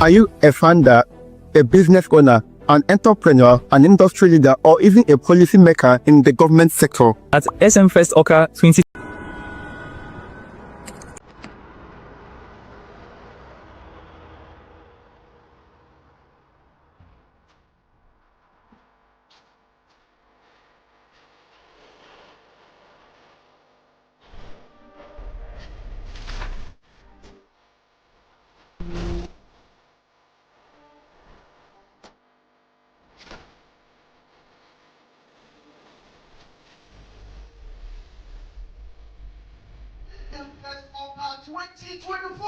Are you a founder, a business owner, an entrepreneur, an industry leader, or even a policy maker in the government sector? At SMFest Oka 20. SMFest Oka 2024.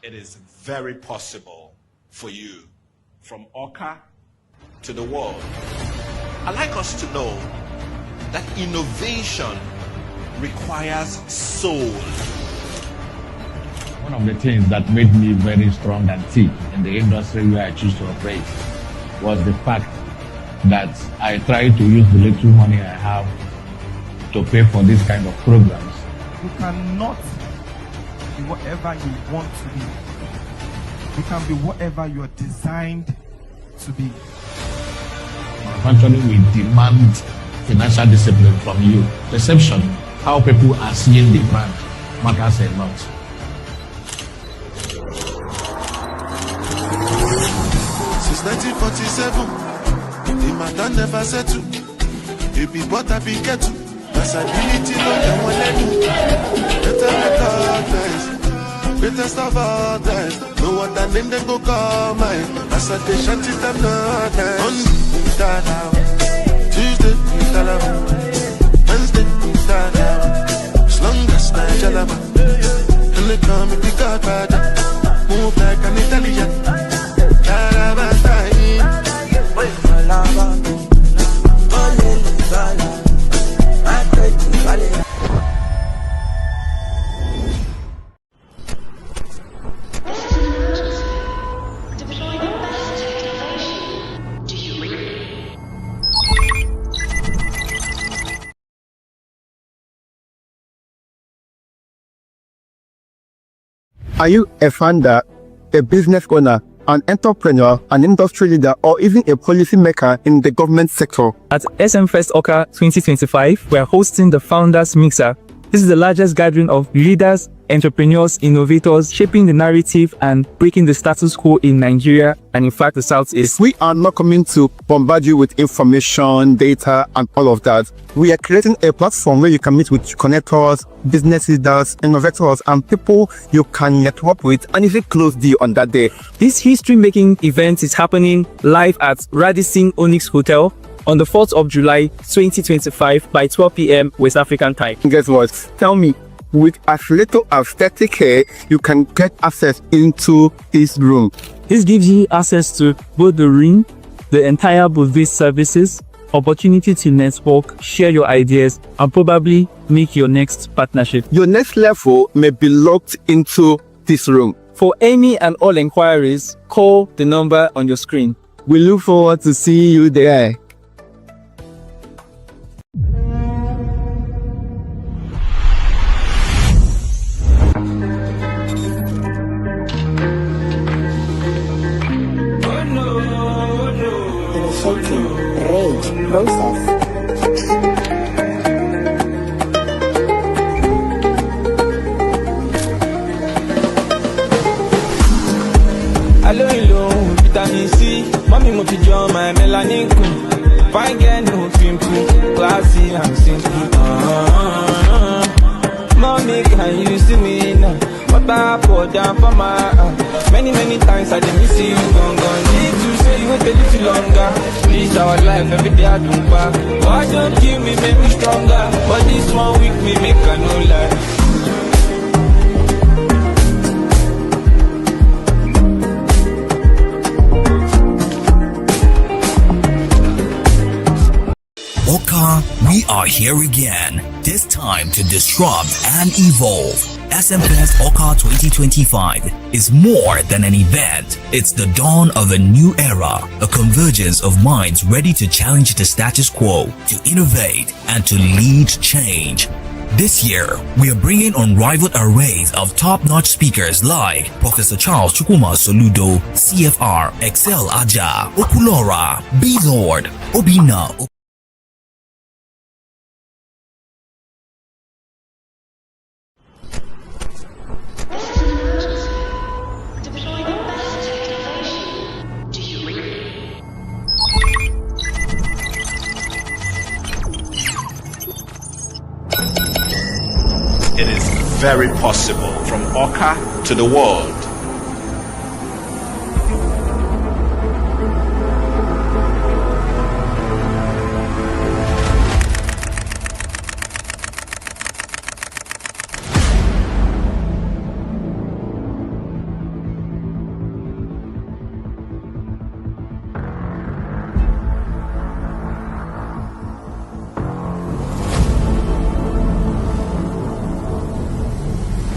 It is very possible for you from Oka to the world. I'd like us to know that innovation requires soul. One of the things that made me very strong and thick in the industry where I choose to operate was the fact that I try to use the little money I have to pay for this kind of programs. You cannot be whatever you want to be. You can be whatever you are designed to be. Actually, we demand financial discipline from you. Perception, how people are seeing the brand, matters a lot. Since 1947, the matter never settled. You be what I be get to. Masability, no, I want to do. Better recognize. Greatest of all time. No other name they go call mine. As I dey shanty them no time. Monday, start out. Tuesday, start out. Wednesday, start out. As long as I jalaba. And they call me the Godfather. Move like an Italian. Jaraba time. Wait, my lava. Are you a founder, a business owner, an entrepreneur, an industry leader, or even a policy maker in the government sector? At SMFest Oka 2025, we are hosting the Founders Mixer. This is the largest gathering of leaders, entrepreneurs, innovators, shaping the narrative and breaking the status quo in Nigeria and in fact the Southeast. We are not coming to bombard you with information, data, and all of that. We are creating a platform where you can meet with connectors, business leaders, innovators, and people you can network with and even close deal on that day. This history-making event is happening live at Radisson Onyx Hotel on the 4th of July 2025 by 12 p.m. West African time. Guess what? Tell me, with as little as 30K, you can get access into this room. This gives you access to both the room, the entire booth services, opportunity to network, share your ideas, and probably make your next partnership. Your next level may be locked into this room. For any and all inquiries, call the number on your screen. We look forward to seeing you there. Initiating rage process. Hello, vitamin C. Mommy, mo fi jọ my melanin queen. Fine girl, no pimple, classy and simple. Mommy, can you see me now? What I pour down for my many times I didn't miss you, gone. Need to say you wait a little longer. This our life, every day I do back. Why don't kill me, make me stronger? But this one week me make a no lie. Oka Oka, we are here again. This time to disrupt and evolve. SMFest Oka 2025 is more than an event. It's the dawn of a new era, a convergence of minds ready to challenge the status quo, to innovate, and to lead change. This year, we are bringing unrivaled arrays of top-notch speakers like Professor Charles Chukwuma Soludo, CFR, Excel Aja, Okulora, B-Lord, Obina. It is very possible from Oka to the world.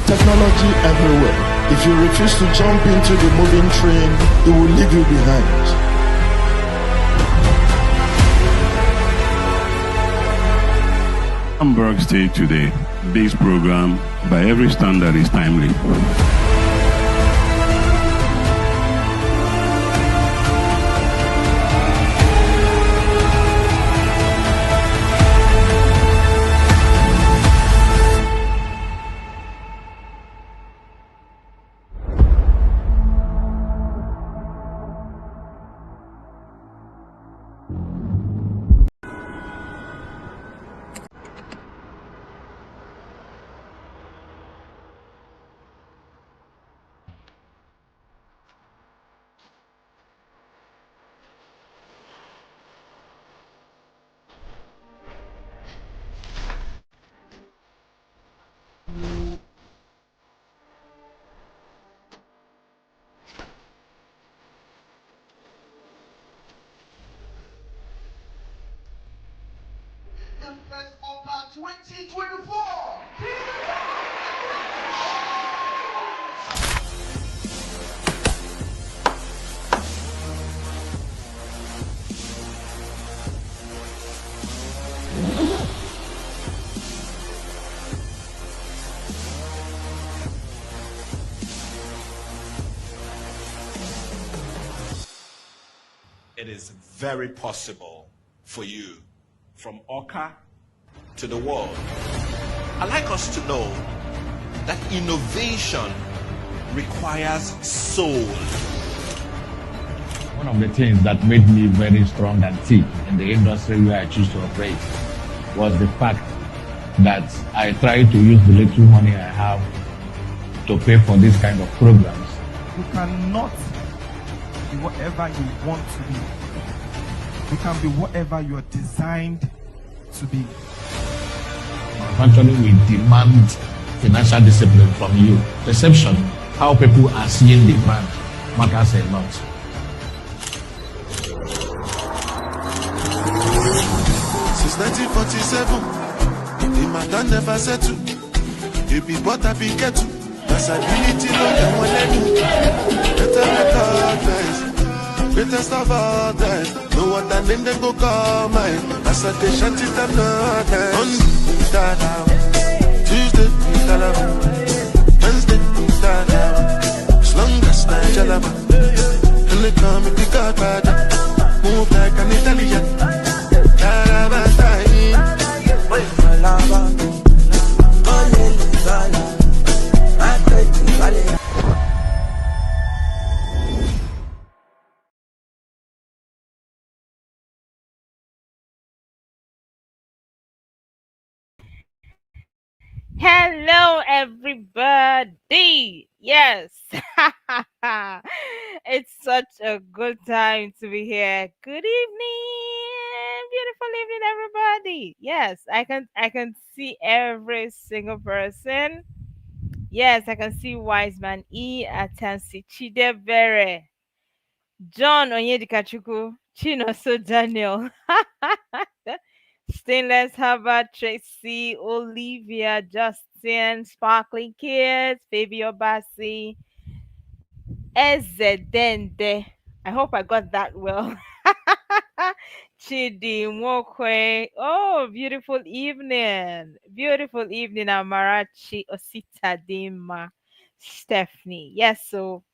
Technology everywhere. If you refuse to jump into the moving train, it will leave you behind. Hamburg State today. This program, by every standard, is timely. SMFest Oka 2024. It is very possible for you from Oka to the world. I'd like us to know that innovation requires soul. One of the things that made me very strong and thick in the industry where I choose to operate was the fact that I try to use the little money I have to pay for this kind of programs. You cannot be whatever you want to be. You can be whatever you are designed to be. Actually, we demand financial discipline from you. Perception, how people are seeing the brand, matters a lot. Since 1947, the matter never settle. You be butter, be kettle. Possibility, no, and one let better recognize. Greatest of all time. No other name they go call mine. As I they shut it up, no time. On start out. Tuesday, start out. Wednesday, start out. As long as I jalaba. And they call me the Godfather. Move like an Italian. Hello, everybody. Yes, it's such a good time to be here. Good evening, beautiful evening, everybody. Yes, I can see every single person. Yes, I can see Wise Man E, Atansi Chidebere, John Onyedikachuku, Chinoso Daniel. Stainless Harvard, Tracy, Olivia, Justin, Sparkling Kids, Fabio Bassi, Ezedende. I hope I got that well. Chidi Mwokwe. Oh, beautiful evening. Beautiful evening, Amarachi Osita Dima. Stephanie. Yes, so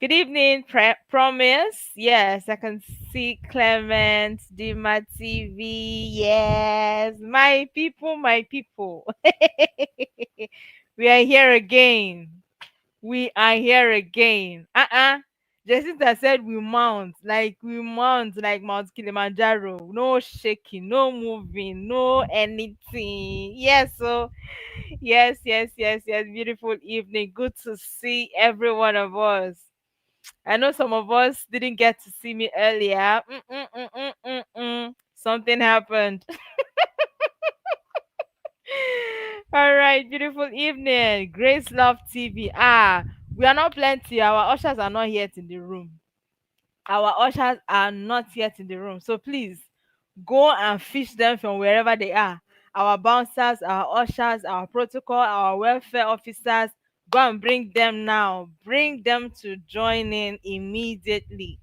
good evening, Promise. Yes, I can see Clement, Dima TV. Yes, my people, my people. We are here again. We are here again. Jessica said we mount like Mount Kilimanjaro. No shaking, no moving, no anything. Yes, so yes, yes, yes, yes. Beautiful evening. Good to see every one of us. I know some of us didn't get to see me earlier. Something happened. All right, beautiful evening. Grace Love TV. We are not plenty. Our ushers are not yet in the room. Our ushers are not yet in the room. So please go and fish them from wherever they are. Our bouncers, our ushers, our protocol, our welfare officers, go and bring them now. Bring them to join in immediately.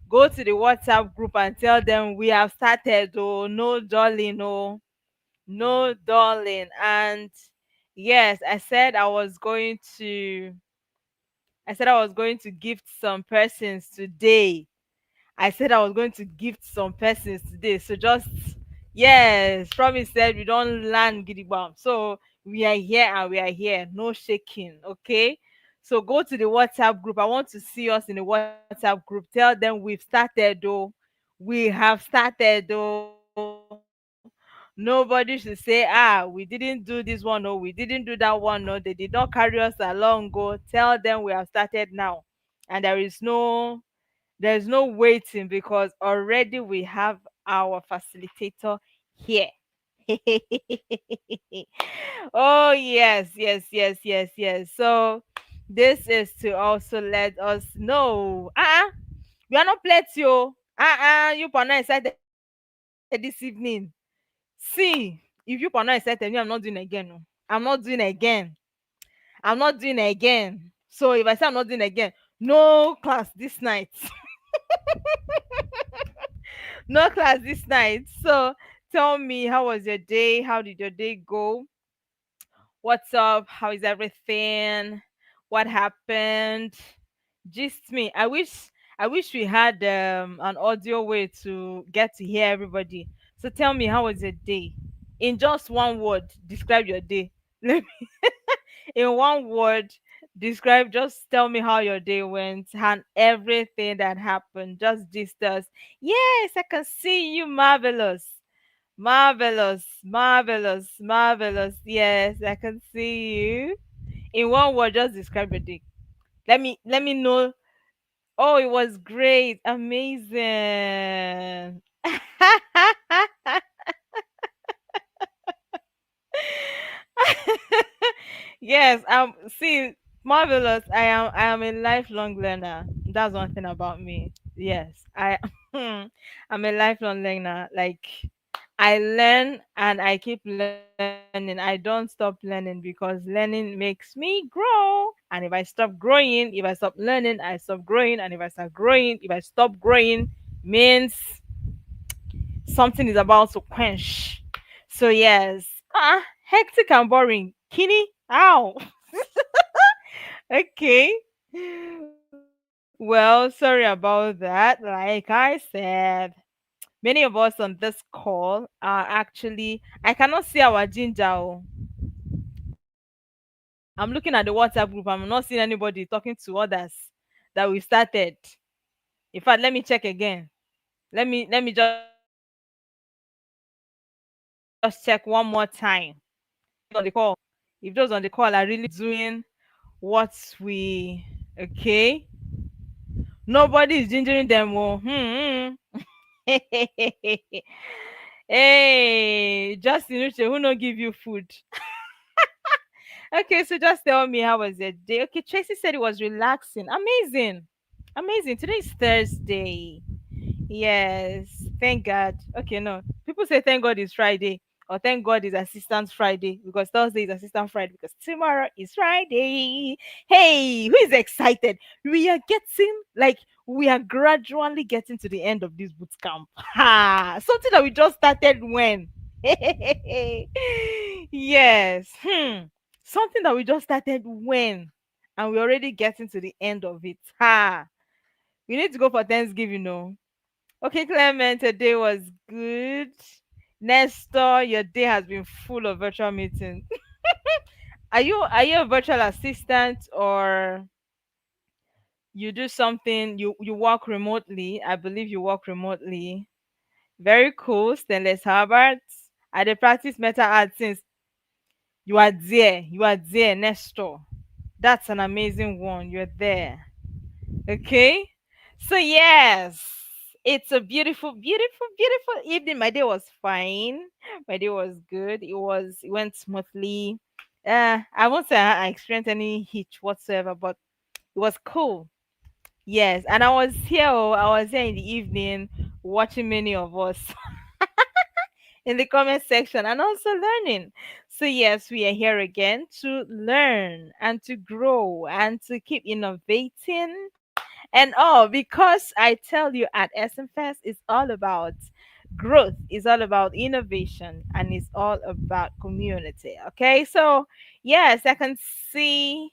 Go to the WhatsApp group and tell them we have started. Oh, no, darling. Oh, no, darling. And yes, I said I was going to gift some persons today. I said I was going to gift some persons today. So just yes, promise said we don't land gidigba. So we are here and we are here. No shaking. Okay. So go to the WhatsApp group. I want to see us in the WhatsApp group. Tell them we've started though. We have started though. Nobody should say, we didn't do this one, no, we didn't do that one, no. They did not carry us along. Go tell them we have started now. And there's no waiting because already we have our facilitator here. Oh yes, yes, yes, yes, yes. So this is to also let us know. We are not plenty, oh. You are not excited this evening. See, if you are not excited, me, I'm not doing again. No. I'm not doing again. I'm not doing again. So if I say I'm not doing again, no class this night. No class this night. So tell me, how was your day? How did your day go? What's up? How is everything? What happened? Gist me. I wish we had an audio way to get to hear everybody. So tell me, how was your day? In just one word, describe your day. Let me in one word describe, just tell me how your day went and everything that happened. Just gist us. Yes, I can see you. Marvelous. Marvelous, marvelous, marvelous. Yes, I can see you. In one word, just describe your day. Let me know. Oh, it was great. Amazing. Yes, see, marvelous. I am a lifelong learner. That's one thing about me. Yes, I'm a lifelong learner. Like I learn and I keep learning. I don't stop learning because learning makes me grow. And if I stop growing, if I stop learning, I stop growing. And if I start growing, if I stop growing, means something is about to quench. So yes. Hectic and boring. Kitty, ow. Okay. Well, sorry about that. Like I said, many of us on this call are actually, I cannot see our ginger. Oh. I'm looking at the WhatsApp group. I'm not seeing anybody talking to others that we started. In fact, let me check again. Let me just check one more time. If those on the call, if those on the call are really doing what we okay. Nobody is gingering them. Oh. Hey, Justin Uche, who no give you food? Okay, so just tell me, how was your day? Okay, Tracy said it was relaxing. Amazing. Amazing. Today is Thursday. Yes, thank God. Okay, no. People People say thank God it's Friday, or thank God it's Assistant Friday, because Thursday is Assistant Friday, because tomorrow is Friday. Hey, who is excited? We are getting, like, we are gradually getting to the end of this boot camp. Ha! Something that we just started when? Yes. Something that we just started when? And we're already getting to the end of it. Ha! We need to go for Thanksgiving, no? Okay, Clement, today was good. Nestor, your day has been full of virtual meetings. Are you a virtual assistant, or you do something, you work remotely? I believe you work remotely. Very cool, Stainless Herbert. I dey practice meta art since you are there, Nestor. That's an amazing one. You're there. Okay. So yes, it's a beautiful, beautiful, beautiful evening. My day was fine. My day was good. It went smoothly. I won't say I experienced any hitch whatsoever, but it was cool. Yes, and I was here in the evening watching many of us in the comment section and also learning. So yes, we are here again to learn and to grow and to keep innovating and all, because I tell you, at SMFest it's all about growth, it's all about innovation, and it's all about community. Okay, so yes, I can see.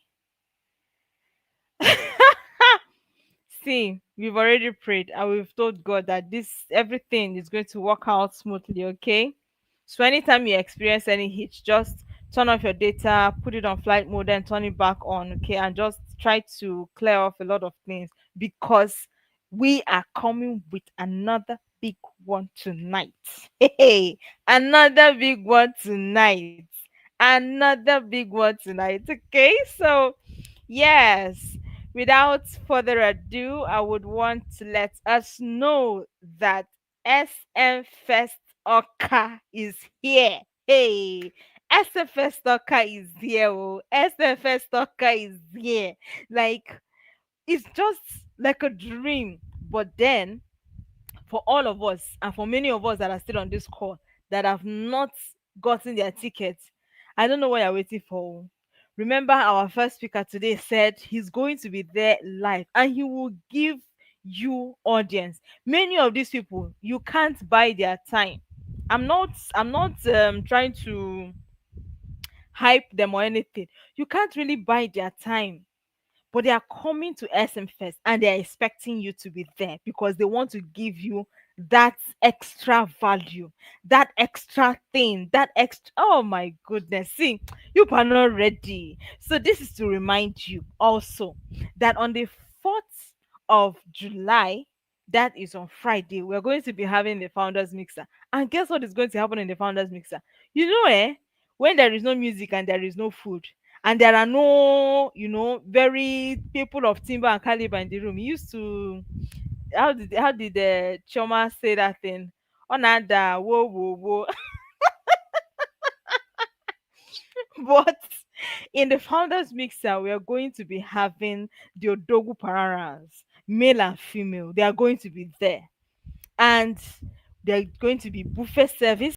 See, we've already prayed and we've told God that this everything is going to work out smoothly, okay? So anytime you experience any hitch, just turn off your data, put it on flight mode, and turn it back on, okay? And just try to clear off a lot of things, because we are coming with another big one tonight. Hey, another big one tonight. Another big one tonight. Okay, so yes, without further ado, I would want to let us know that SM Fest Oka is here. Hey, SM Fest Oka is here. Oh, SM Fest Oka is here. Like, it's just like a dream. But then, for all of us, and for many of us that are still on this call that have not gotten their tickets, I don't know what you're waiting for. Remember, our first speaker today said he's going to be there live and he will give you audience. Many of these people, you can't buy their time. I'm not trying to hype them or anything. You can't really buy their time, but they are coming to SM Fest and they are expecting you to be there because they want to give you that extra value, that extra thing, that extra. Oh my goodness. See, you are not ready. So, this is to remind you also that on the 4th of July, that is on Friday, we're going to be having the Founders Mixer. And guess what is going to happen in the Founders Mixer? You know, when there is no music and there is no food, and there are no, very people of timber and caliber in the room. He used to, how did the Choma say that thing? Onada, whoa, whoa, whoa. But in the founders mixer, we are going to be having the Odogu Pararas, male and female. They are going to be there, and they're going to be buffet service.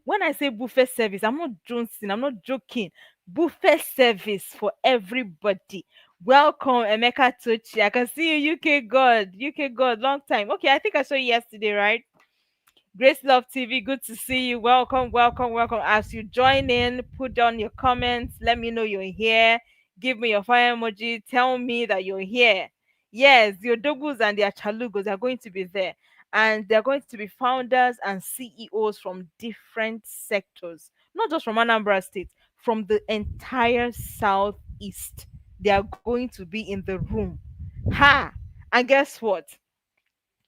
When I say buffet service, I'm not joking. I'm not joking. Buffet service for everybody. Welcome, Emeka Tochi. I can see you, UK God. UK God, long time. Okay, I think I saw you yesterday, right? Grace Love TV, good to see you. Welcome, welcome, welcome. As you join in, put down your comments. Let me know you're here. Give me your fire emoji. Tell me that you're here. Yes, the Odogus and the Achalugos are going to be there. And they're going to be founders and CEOs from different sectors, not just from Anambra State, from the entire Southeast. They are going to be in the room. Ha! And guess what?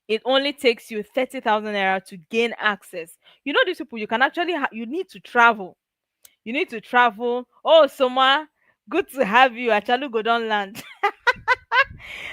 It only takes you 30,000 naira to gain access. You know, these people, you can actually you need to travel. You need to travel. Oh, Soma, good to have you. Achalu go down land.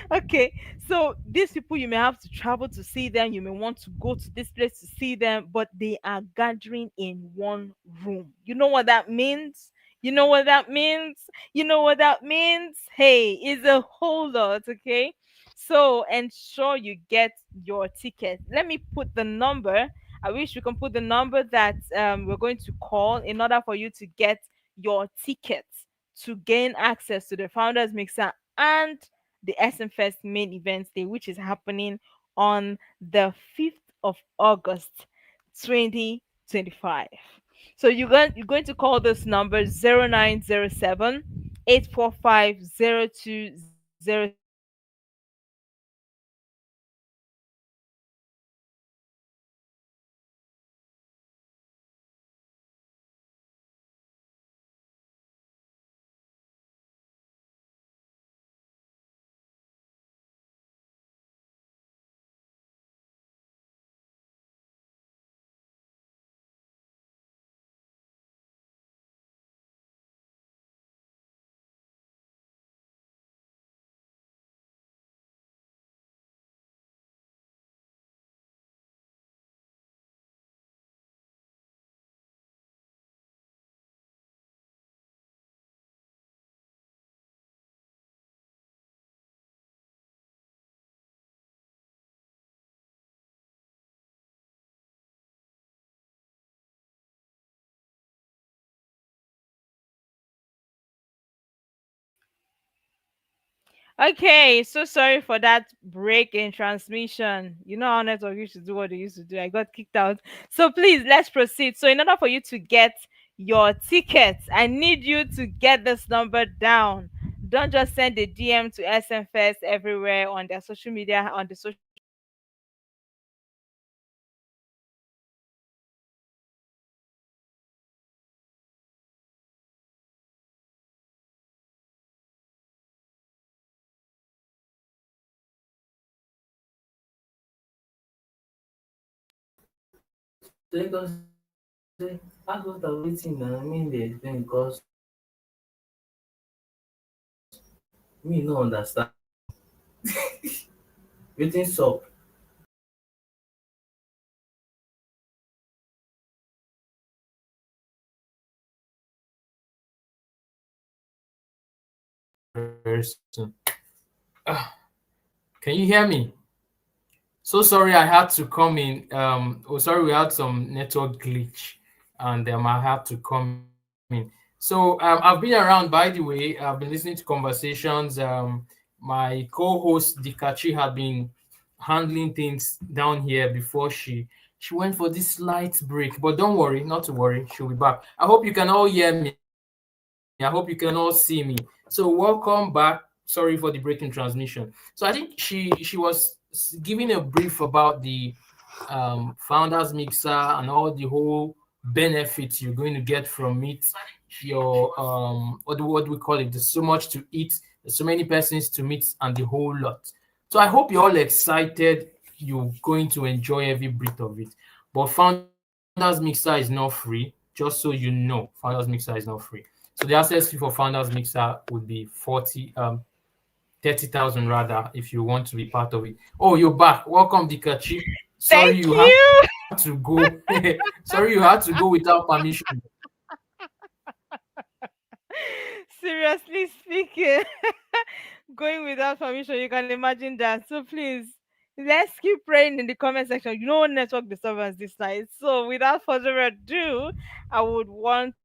Okay, so these people, you may have to travel to see them. You may want to go to this place to see them, but they are gathering in one room. You know what that means? You know what that means? You know what that means? Hey, it's a whole lot, okay? So ensure you get your ticket. Let me put the number I wish we can put the number that we're going to call in order for you to get your tickets to gain access to the Founders Mixer and the SMFest main event day, which is happening on the 5th of August 2025. So you're going to call this number Okay, so sorry for that break in transmission. You know how network used to do what they used to do. I got kicked out. So please, let's proceed. So in order for you to get your tickets, I need you to get this number down. Don't just send a DM to SMFest everywhere on their social media, on the social So you can say, ask what I'm waiting now. I mean, they explain because me no understand. Waiting sup. Very soon. Ah, can you hear me? So sorry I had to come in. Sorry, we had some network glitch, and I had to come in. So I've been around. By the way, I've been listening to conversations. My co-host Dikachi had been handling things down here before she went for this slight break. But don't worry, not to worry, she'll be back. I hope you can all hear me. I hope you can all see me. So welcome back. Sorry for the break in transmission. So I think she was giving a brief about the founders mixer and all the whole benefits you're going to get from it. Your what do we call it? There's so much to eat. There's so many persons to meet and the whole lot. So I hope you're all excited. You're going to enjoy every bit of it. But founders mixer is not free. Just so you know, founders mixer is not free. So the access fee for founders mixer would be 30,000 rather, if you want to be part of it. Oh, you're back. Welcome, Dikachi. Sorry Thank you had you. to go. Sorry you had to go without permission. Seriously speaking, going without permission, you can imagine that. So please, let's keep praying in the comment section. You know, network disturbance this night. So without further ado, I would want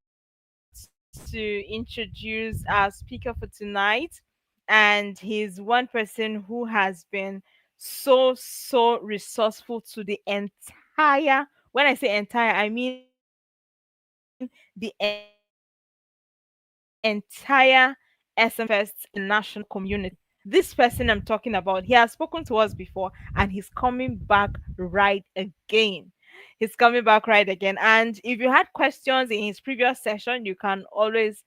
to introduce our speaker for tonight. And he's one person who has been so resourceful to the entire, when I say entire, I mean the entire SMFest international community. This person I'm talking about, he has spoken to us before and he's coming back right again. He's coming back right again. And if you had questions in his previous session, you can always,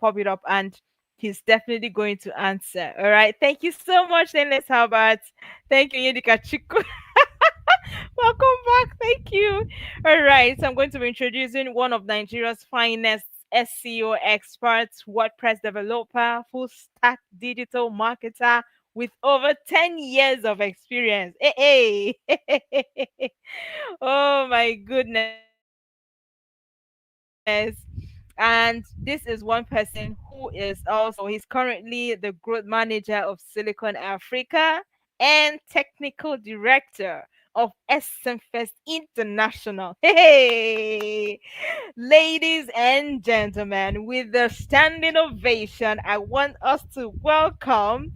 pop it up and he's definitely going to answer. All right. Thank you so much, Dennis Albert. Thank you, Yedika Chiku. Welcome back. Thank you. All right. So I'm going to be introducing one of Nigeria's finest SEO experts, WordPress developer, full stack digital marketer with over 10 years of experience. Hey, hey. Oh my goodness. And this is one person who is also, he's currently the growth manager of Silicon Africa and technical director of of SMFest International. Hey, ladies and gentlemen, with the standing ovation, I want us to welcome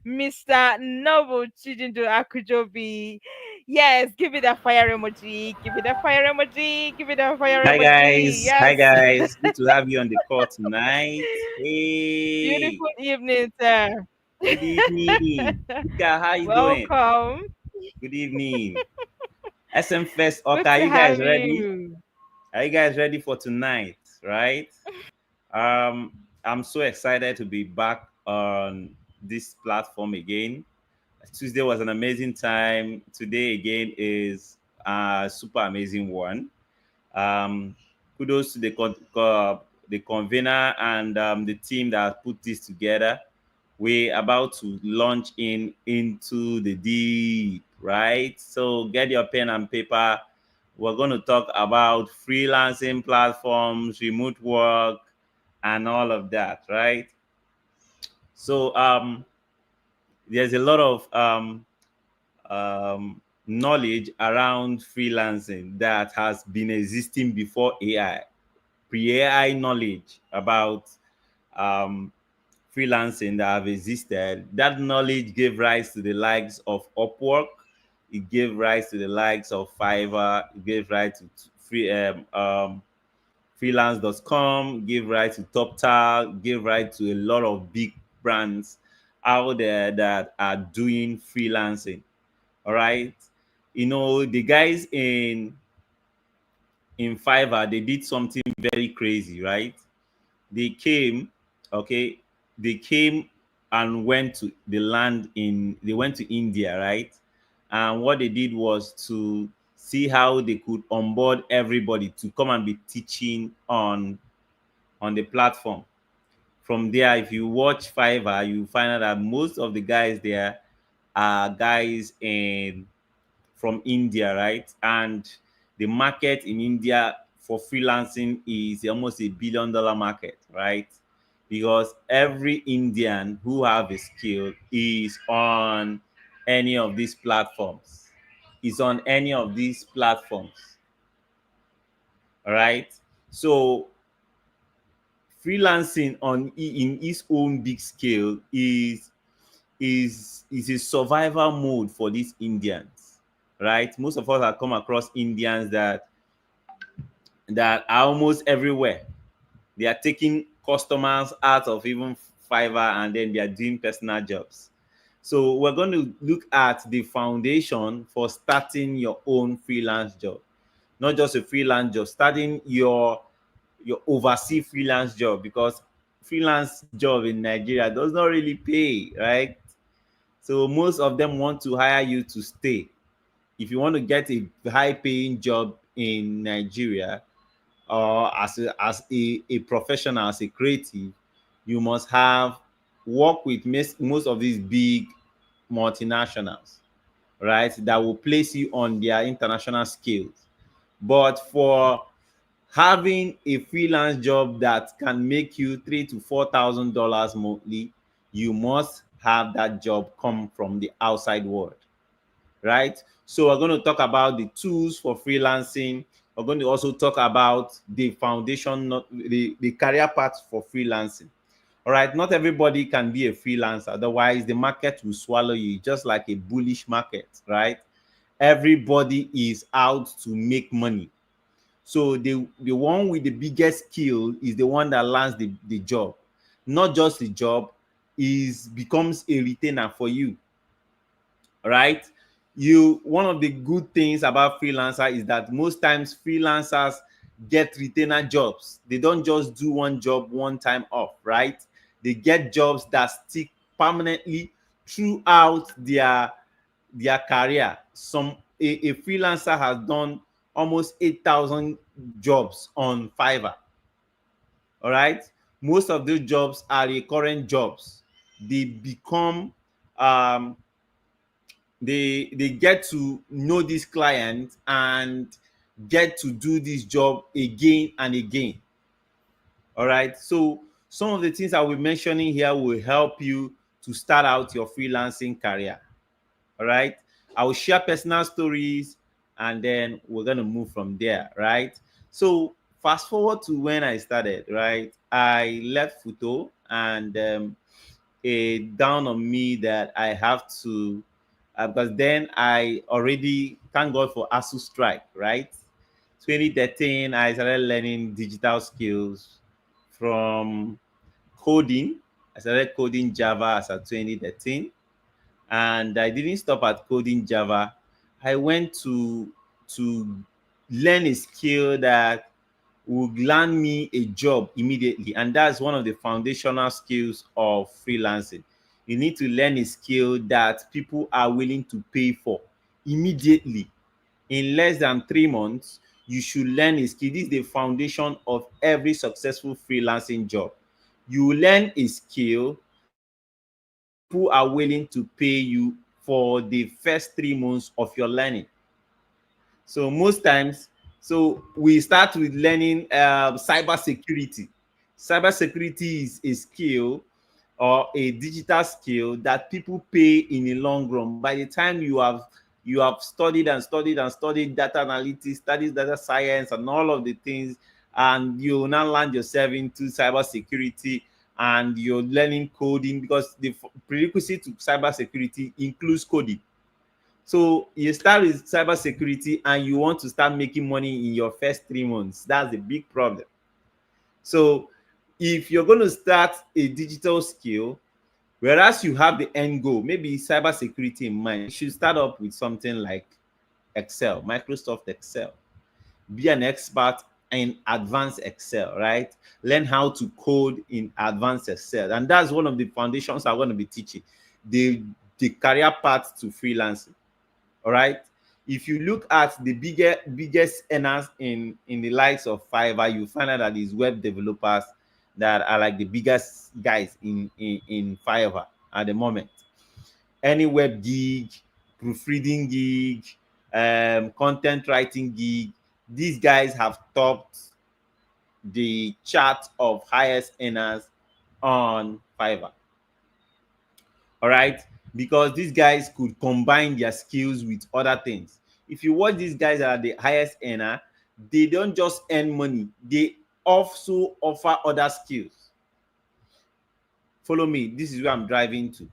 Mr. Noble Chijindu Akujobi. Yes, give it a fire emoji. Give it a fire emoji. Give it a fire Hi emoji. guys, hi Yes. guys. Good to have you on the call tonight. Hey, Beautiful evening, sir. good evening. Ika, how you doing? Welcome. Good evening. SM Fest Good Oka, to you guys have ready? you. Are you guys ready for tonight? Right? I'm so excited to be back on this platform again. Tuesday was an amazing time. Today again is a super amazing one. Um, Kudos to the convener and the team that put this together. We're about to launch into the deep, right? So get your pen and paper. We're going to talk about freelancing platforms, remote work, and all of that, right? So there's a lot of knowledge around freelancing that has been existing before AI, pre-AI knowledge about um, freelancing that have existed. That knowledge gave rise to the likes of Upwork. It gave rise to the likes of Fiverr. It gave rise to freelance.com, gave rise to TopTal, gave rise to a lot of big brands out there that are doing freelancing. All right. You know, the guys in Fiverr, they did something very crazy, right? They came, okay, they came and went to the land they went to India, right? And what they did was to see how they could onboard everybody to come and be teaching on the platform. From there, if you watch Fiverr, you find out that most of the guys there are guys from India, right? And the market in India for freelancing is almost $1 billion market, right? Because every Indian who have a skill is on any of these platforms. Is on any of these platforms. All right. So freelancing in its own big scale is a survival mode for these Indians, right? Most of us have come across Indians that are almost everywhere. They are taking customers out of even Fiverr and then they are doing personal jobs. So we're going to look at the foundation for starting your own freelance job. Not just a freelance job, starting your overseas freelance job, because freelance job in Nigeria does not really pay, right? So most of them want to hire you to stay. If you want to get a high paying job in Nigeria, or as a professional, as a creative, you must have work with most of these big multinationals, right? That will place you on their international scales. But for having a freelance job that can make you $3,000 to $4,000 monthly, you must have that job come from the outside world, right? So we're going to talk about the tools for freelancing. We're going to also talk about the foundation, the career path for freelancing. All right, not everybody can be a freelancer. Otherwise, the market will swallow you, just like a bullish market, right? Everybody is out to make money. So the one with the biggest skill is the one that lands the job. Not just the job, becomes a retainer for you. All right. One of the good things about freelancer is that most times freelancers get retainer jobs. They don't just do one job one time off, right? They get jobs that stick permanently throughout their career. A freelancer has done almost 8,000 jobs on Fiverr. All right. Most of those jobs are recurrent jobs. They become they get to know this client and get to do this job again and again. All right. So some of the things I will be mentioning here will help you to start out your freelancing career. All right. I will share personal stories, and then we're going to move from there, right? So fast forward to when I started, right? I left Futo, and it dawned on me that I have to, because then I already, thank God for ASU strike, right? 2013, I started learning digital skills from coding. I started coding Java as of 2013, and I didn't stop at coding Java. I went to learn a skill that would land me a job immediately, and that's one of the foundational skills of freelancing. You need to learn a skill that people are willing to pay for immediately. In less than 3 months, you should learn a skill. This is the foundation of every successful freelancing job. You learn a skill that people are willing to pay you for the first 3 months of your learning. So most times, so we start with learning cyber security. Cyber security is a skill or a digital skill that people pay in the long run. By the time you have studied and studied and studied data analytics, studied data science, and all of the things, and you now land yourself into cyber security, and you're learning coding, because the prerequisite to cyber security includes coding. So you start with cyber security and you want to start making money in your first 3 months. That's a big problem. So if you're going to start a digital skill, whereas you have the end goal, maybe cyber security in mind, you should start up with something like Excel, Microsoft Excel. Be an expert in advanced Excel, right? Learn how to code in advanced Excel. And that's one of the foundations I'm going to be teaching, the career path to freelancing. All right. If you look at the biggest earners in the likes of Fiverr, you find out that these web developers that are like the biggest guys in Fiverr at the moment. Any web gig, proofreading gig, content writing gig, these guys have topped the chart of highest earners on Fiverr. All right, because these guys could combine their skills with other things. If you watch these guys that are the highest earner, they don't just earn money, they also offer other skills. Follow me, this is where I'm driving to.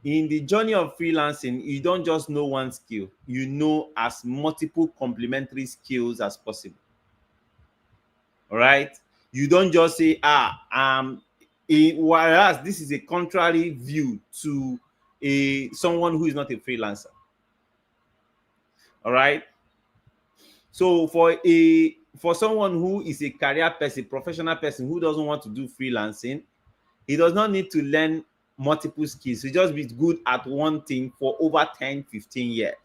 In the journey of freelancing, you don't just know one skill, you know as multiple complementary skills as possible. All right, you don't just say whereas this is a contrary view to someone who is not a freelancer. All right. So for someone who is a career person, professional person who doesn't want to do freelancing, he does not need to learn multiple skills. He just be good at one thing for over 10, 15 years.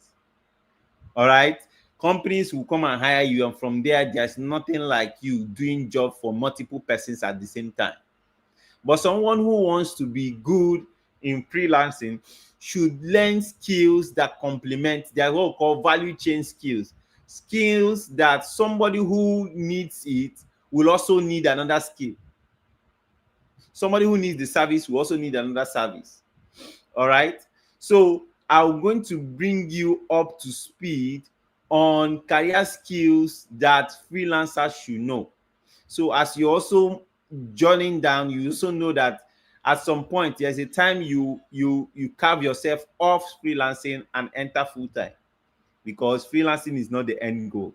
All right. Companies will come and hire you, and from there, there's nothing like you doing job for multiple persons at the same time. But someone who wants to be good in freelancing should learn skills that complement. They are what we call value chain skills. Skills that somebody who needs it will also need another skill. Somebody who needs the service will also need another service. All right. So I'm going to bring you up to speed on career skills that freelancers should know. So as you also journeying down, you also know that at some point there's a time you carve yourself off freelancing and enter full-time, because freelancing is not the end goal.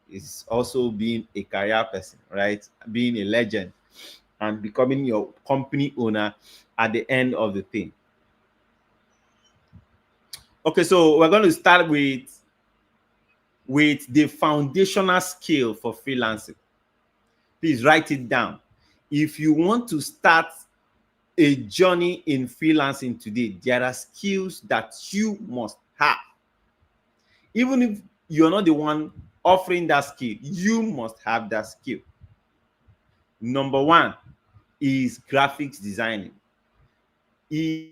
It's also being a career person, right? Being a legend and becoming your company owner at the end of the thing. Okay, so we're going to start with the foundational skill for freelancing. Please write it down. If you want to start a journey in freelancing today, there are skills that you must have. Even if you're not the one offering that skill, you must have that skill. Number one is graphics designing. If you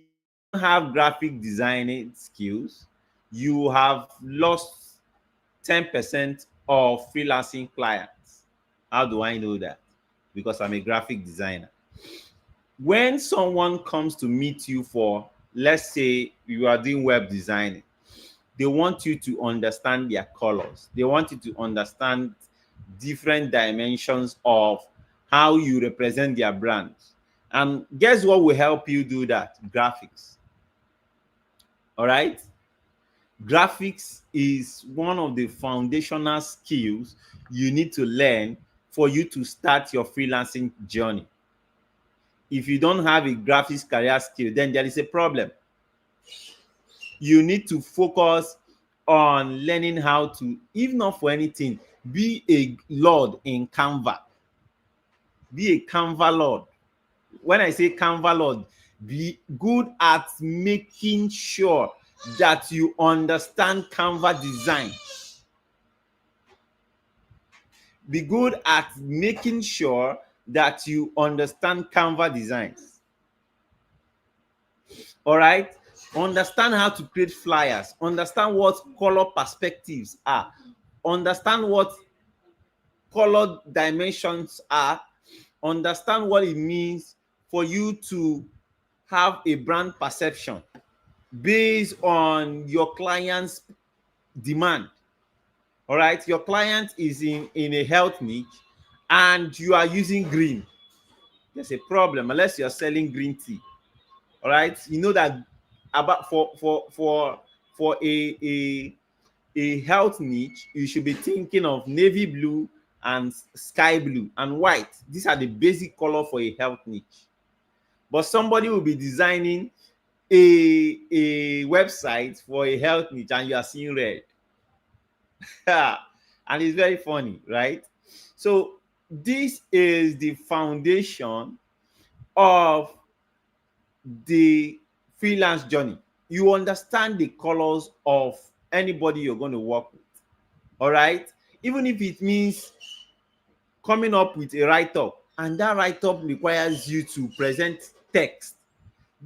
don't have graphic designing skills, you have lost 10% of freelancing clients. How do I know that? Because I'm a graphic designer. When someone comes to meet you for, let's say you are doing web designing, they want you to understand their colors. They want you to understand different dimensions of how you represent their brand. And guess what will help you do that? Graphics. All right? Graphics is one of the foundational skills you need to learn for you to start your freelancing journey. If you don't have a graphics career skill, then there is a problem. You need to focus on learning how to, if not for anything, be a lord in Canva. Be a Canva lord. When I say Canva lord, be good at making sure that you understand Canva design. Be good at making sure that you understand Canva designs. All right? Understand how to create flyers. Understand what color perspectives are. Understand what color dimensions are. Understand what it means for you to have a brand perception based on your client's demand. All right? Your client is in a health niche and you are using green. There's a problem unless you're selling green tea. All right? You know that about for a health niche, you should be thinking of navy blue and sky blue and white. These are the basic color for a health niche. But somebody will be designing a website for a health niche and you are seeing red. And it's very funny, right? So this is the foundation of the freelance journey. You understand the colors of anybody you're going to work with. All right? Even if it means coming up with a write-up, and that write-up requires you to present text,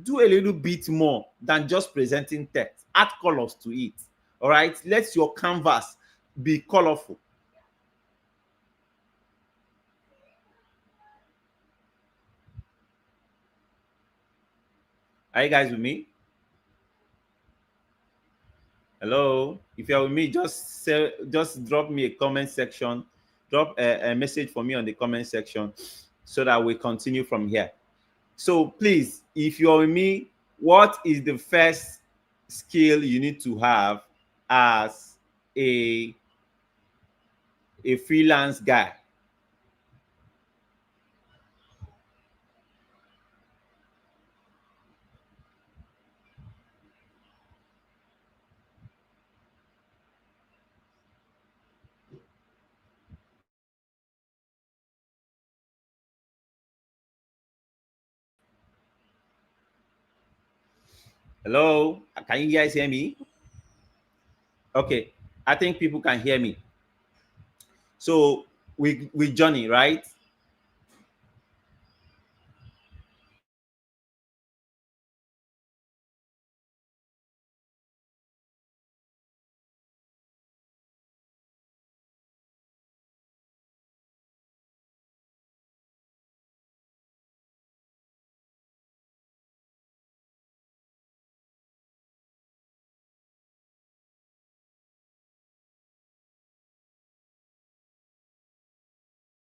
do a little bit more than just presenting text. Add colors to it. All right? Let your canvas be colorful. Are you guys with me? Hello? If you're with me, just drop me a comment section. Drop a message for me on the comment section so that we continue from here. So please, if you're with me, what is the first skill you need to have as a freelance guy? Hello? Can you guys hear me? Okay. I think people can hear me. So with Johnny, right?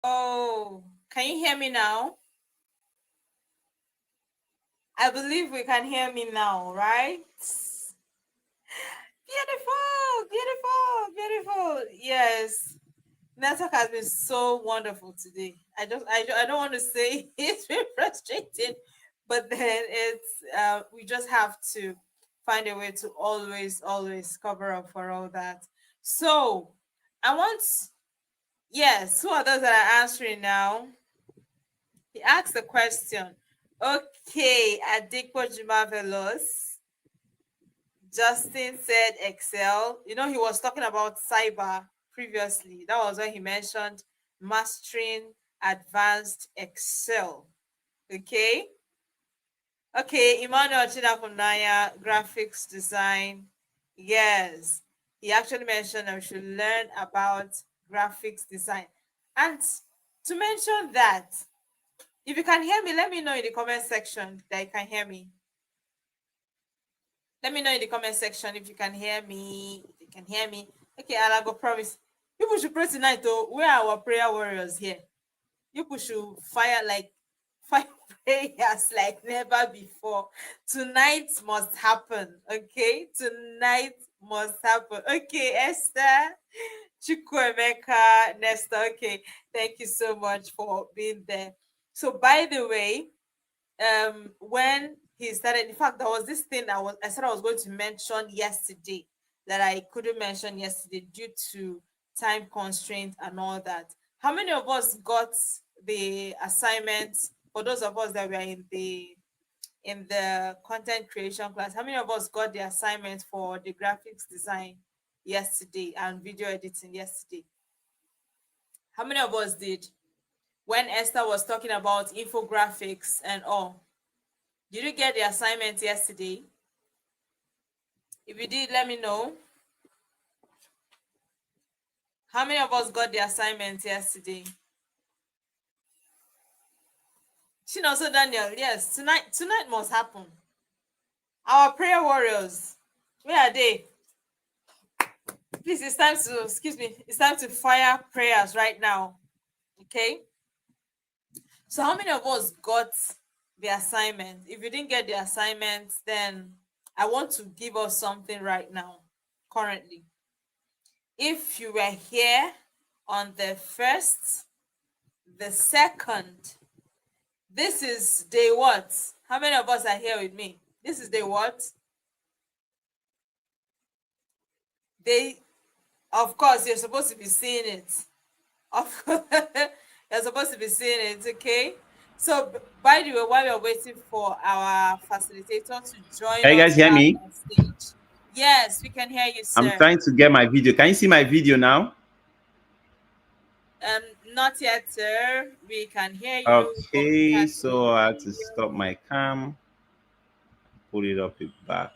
Oh, can you hear me now? I believe we can hear me now, right? Beautiful, beautiful, beautiful. Yes. Network has been so wonderful today. I don't want to say it's been frustrating, but then it's we just have to find a way to always cover up for all that. So I want, yes, who are those that are answering now? He asked the question. Okay, Adikpo Jumavelos. Justin said Excel. You know, he was talking about cyber previously. That was when he mentioned mastering advanced Excel. Okay. Okay, Emmanuel Chida from Naya, graphics design. Yes, he actually mentioned I should learn about graphics design. And to mention that, if you can hear me, let me know in the comment section that you can hear me. Let me know in the comment section if you can hear me. If you can hear me. Okay, I'll go promise. People should pray tonight, though. We are our prayer warriors here. People should fire prayers like never before. Tonight must happen. Okay, tonight must happen. Okay, Esther, Chukwemeka, Nesta. Okay, thank you so much for being there. So, by the way, when he started, in fact, there was this thing I said I was going to mention yesterday that I couldn't mention yesterday due to time constraint and all that. How many of us got the assignments? For those of us that were in the content creation class, how many of us got the assignment for the graphics design yesterday and video editing yesterday? How many of us did? When Esther was talking about infographics and all, did you get the assignment yesterday? If you did, let me know. How many of us got the assignment yesterday? Also, Daniel, yes, tonight must happen. Our prayer warriors, where are they? Please, it's time to fire prayers right now. Okay. So how many of us got the assignment? If you didn't get the assignment, then I want to give us something right now, currently. If you were here on the 1st, the 2nd, this is day what? How many of us are here with me? This is day what? Of course, you're supposed to be seeing it. Of course, you're supposed to be seeing it, okay? So, by the way, while we're waiting for our facilitator to join Can you guys hear me? on stage. Yes, we can hear you, sir. I'm trying to get my video. Can you see my video now? Not yet, sir. We can hear you. Okay, so I have to stop my cam, pull it up back.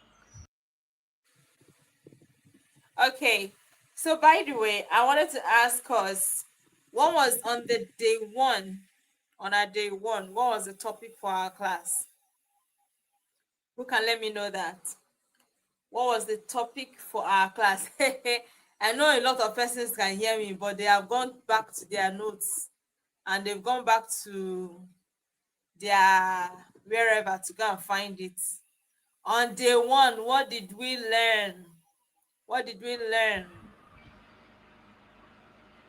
Okay, so by the way, I wanted to ask us, what was on the day one? On our day one, what was the topic for our class? Who can let me know that? What was the topic for our class? I know a lot of persons can hear me, but they have gone back to their notes and they've gone back to their wherever to go and find it. On day one, what did we learn? What did we learn?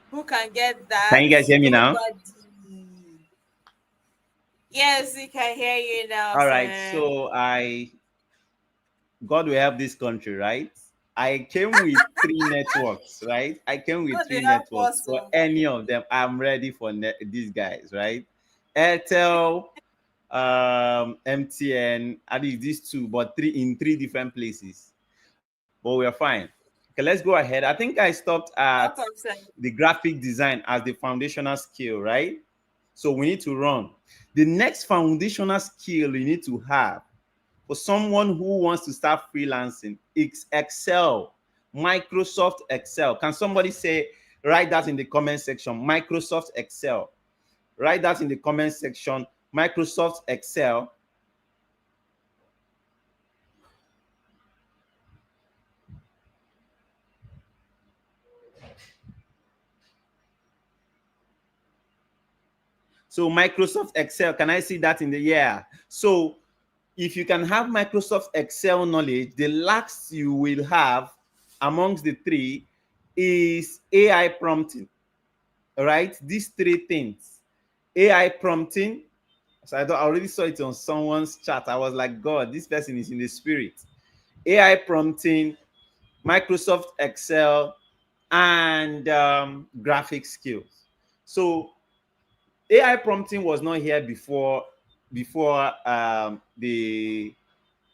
Who can get that? Can you guys hear me now? Yes, we can hear you now. All right, so God will help this country, right? I came with 3 networks, right? I came with 3 networks. For any of them, I'm ready for these guys, right? Airtel, MTN, I think these 2, but in 3 different places. But we're fine. Okay, let's go ahead. I think I stopped at the graphic design as the foundational skill, right? So we need to run. The next foundational skill you need to have for someone who wants to start freelancing is Excel, Microsoft Excel. Can somebody write that in the comment section? Microsoft Excel. Write that in the comment section. Microsoft Excel. So Microsoft Excel, can I see that in the year? So if you can have Microsoft Excel knowledge, the last you will have amongst the 3 is AI prompting. All right, these 3 things. AI prompting. So I already saw it on someone's chat. I was like, God, this person is in the spirit. AI prompting, Microsoft Excel, and graphic skills. So AI prompting was not here before the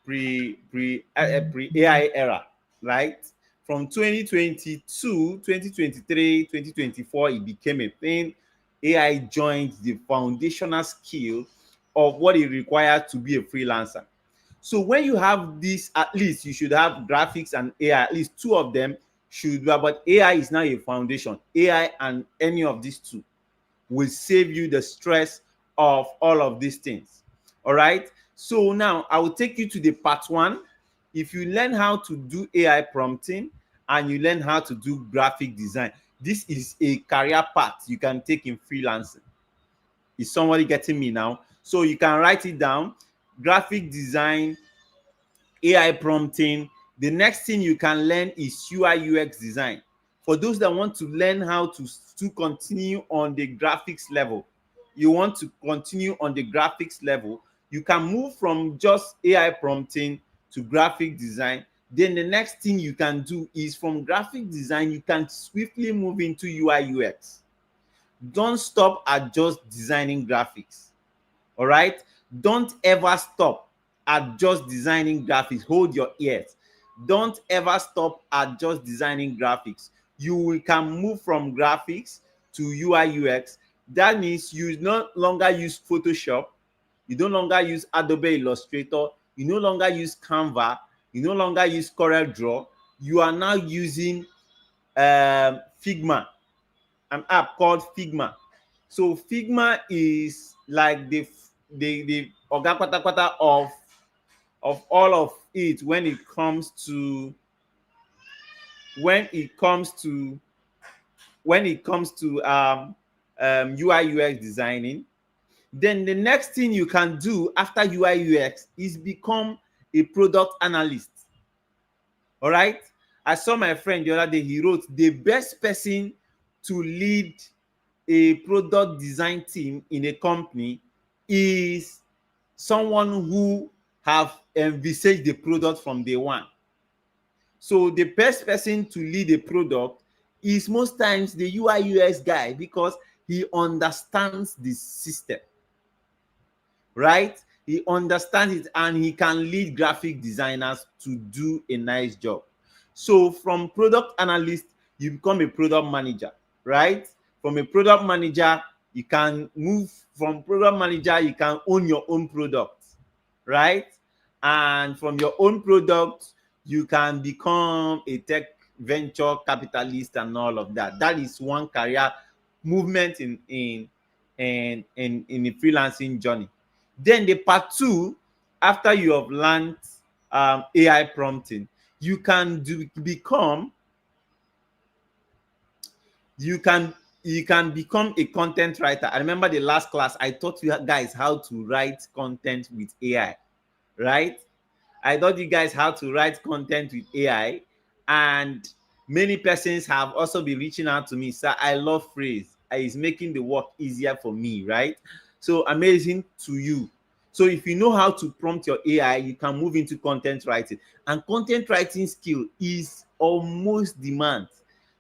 pre-AI era, right? From 2022, 2023, 2024, it became a thing. AI joined the foundational skill of what it requires to be a freelancer. So when you have this, at least you should have graphics and AI, at least 2 of them should be, but AI is now a foundation. AI and any of these 2 will save you the stress of all of these things. All right. So now I will take you to the part 1. if you learn how to do AI prompting and you learn how to do graphic design, this is a career path you can take in freelancing. Is somebody getting me now? So you can write it down: graphic design, AI prompting. The next thing you can learn is UI UX design. For those that want to learn how to continue on the graphics level, you want to continue on the graphics level, you can move from just AI prompting to graphic design. Then the next thing you can do is from graphic design, you can swiftly move into UI UX. Don't stop at just designing graphics. All right? Don't ever stop at just designing graphics. Hold your ears. Don't ever stop at just designing graphics. You can move from graphics to UI UX. That means you no longer use Photoshop, you no longer use Adobe Illustrator, you no longer use Canva, you no longer use CorelDRAW. You are now using Figma, an app called Figma. So Figma is like the oga patapata of all of it when it comes to UI UX designing. Then the next thing you can do after UI UX is become a product analyst. All right? I saw my friend the other day, he wrote, the best person to lead a product design team in a company is someone who have envisaged the product from day one. So the best person to lead a product is most times the UI UX guy, because he understands the system, right? He understands it, and he can lead graphic designers to do a nice job. So from product analyst, you become a product manager, right? From a product manager, you can move from product manager, you can own your own product, right? And from your own product, you can become a tech venture capitalist and all of that. That is one career movement in a freelancing journey. Then the part two, after you have learned AI prompting, you can become a content writer. I remember the last class I taught you guys how to write content with AI, right? I taught you guys how to write content with AI, and many persons have also been reaching out to me. Sir, I love phrase. It's making the work easier for me, right? So amazing to you. So if you know how to prompt your AI, you can move into content writing. And content writing skill is almost demand.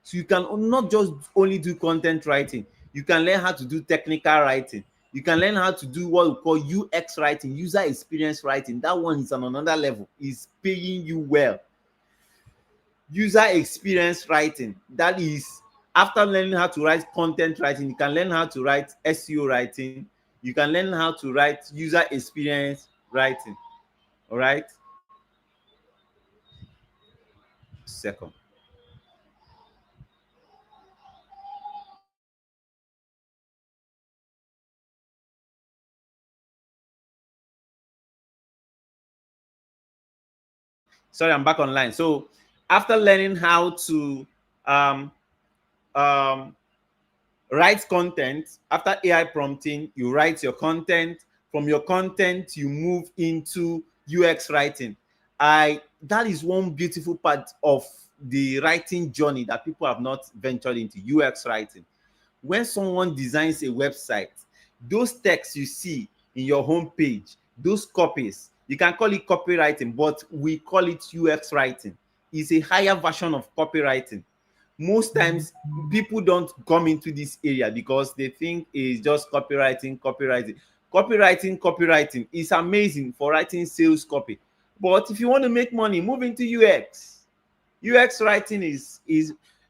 So you can not just only do content writing, you can learn how to do technical writing. You can learn how to do what we call UX writing, user experience writing. That one is on another level. It's paying you well. User experience writing, that is, after learning how to write content writing, you can learn how to write SEO writing. You can learn how to write user experience writing. All right. Second. Sorry, I'm back online. So after learning how to write content, after AI prompting, you write your content. From your content, you move into UX writing. That is one beautiful part of the writing journey that people have not ventured into, UX writing. When someone designs a website, those texts you see in your homepage, those copies, you can call it copywriting, but we call it UX writing. It's a higher version of copywriting. Most times people don't come into this area because they think it's just copywriting. Copywriting is amazing for writing sales copy. But if you want to make money, move into UX. UX writing is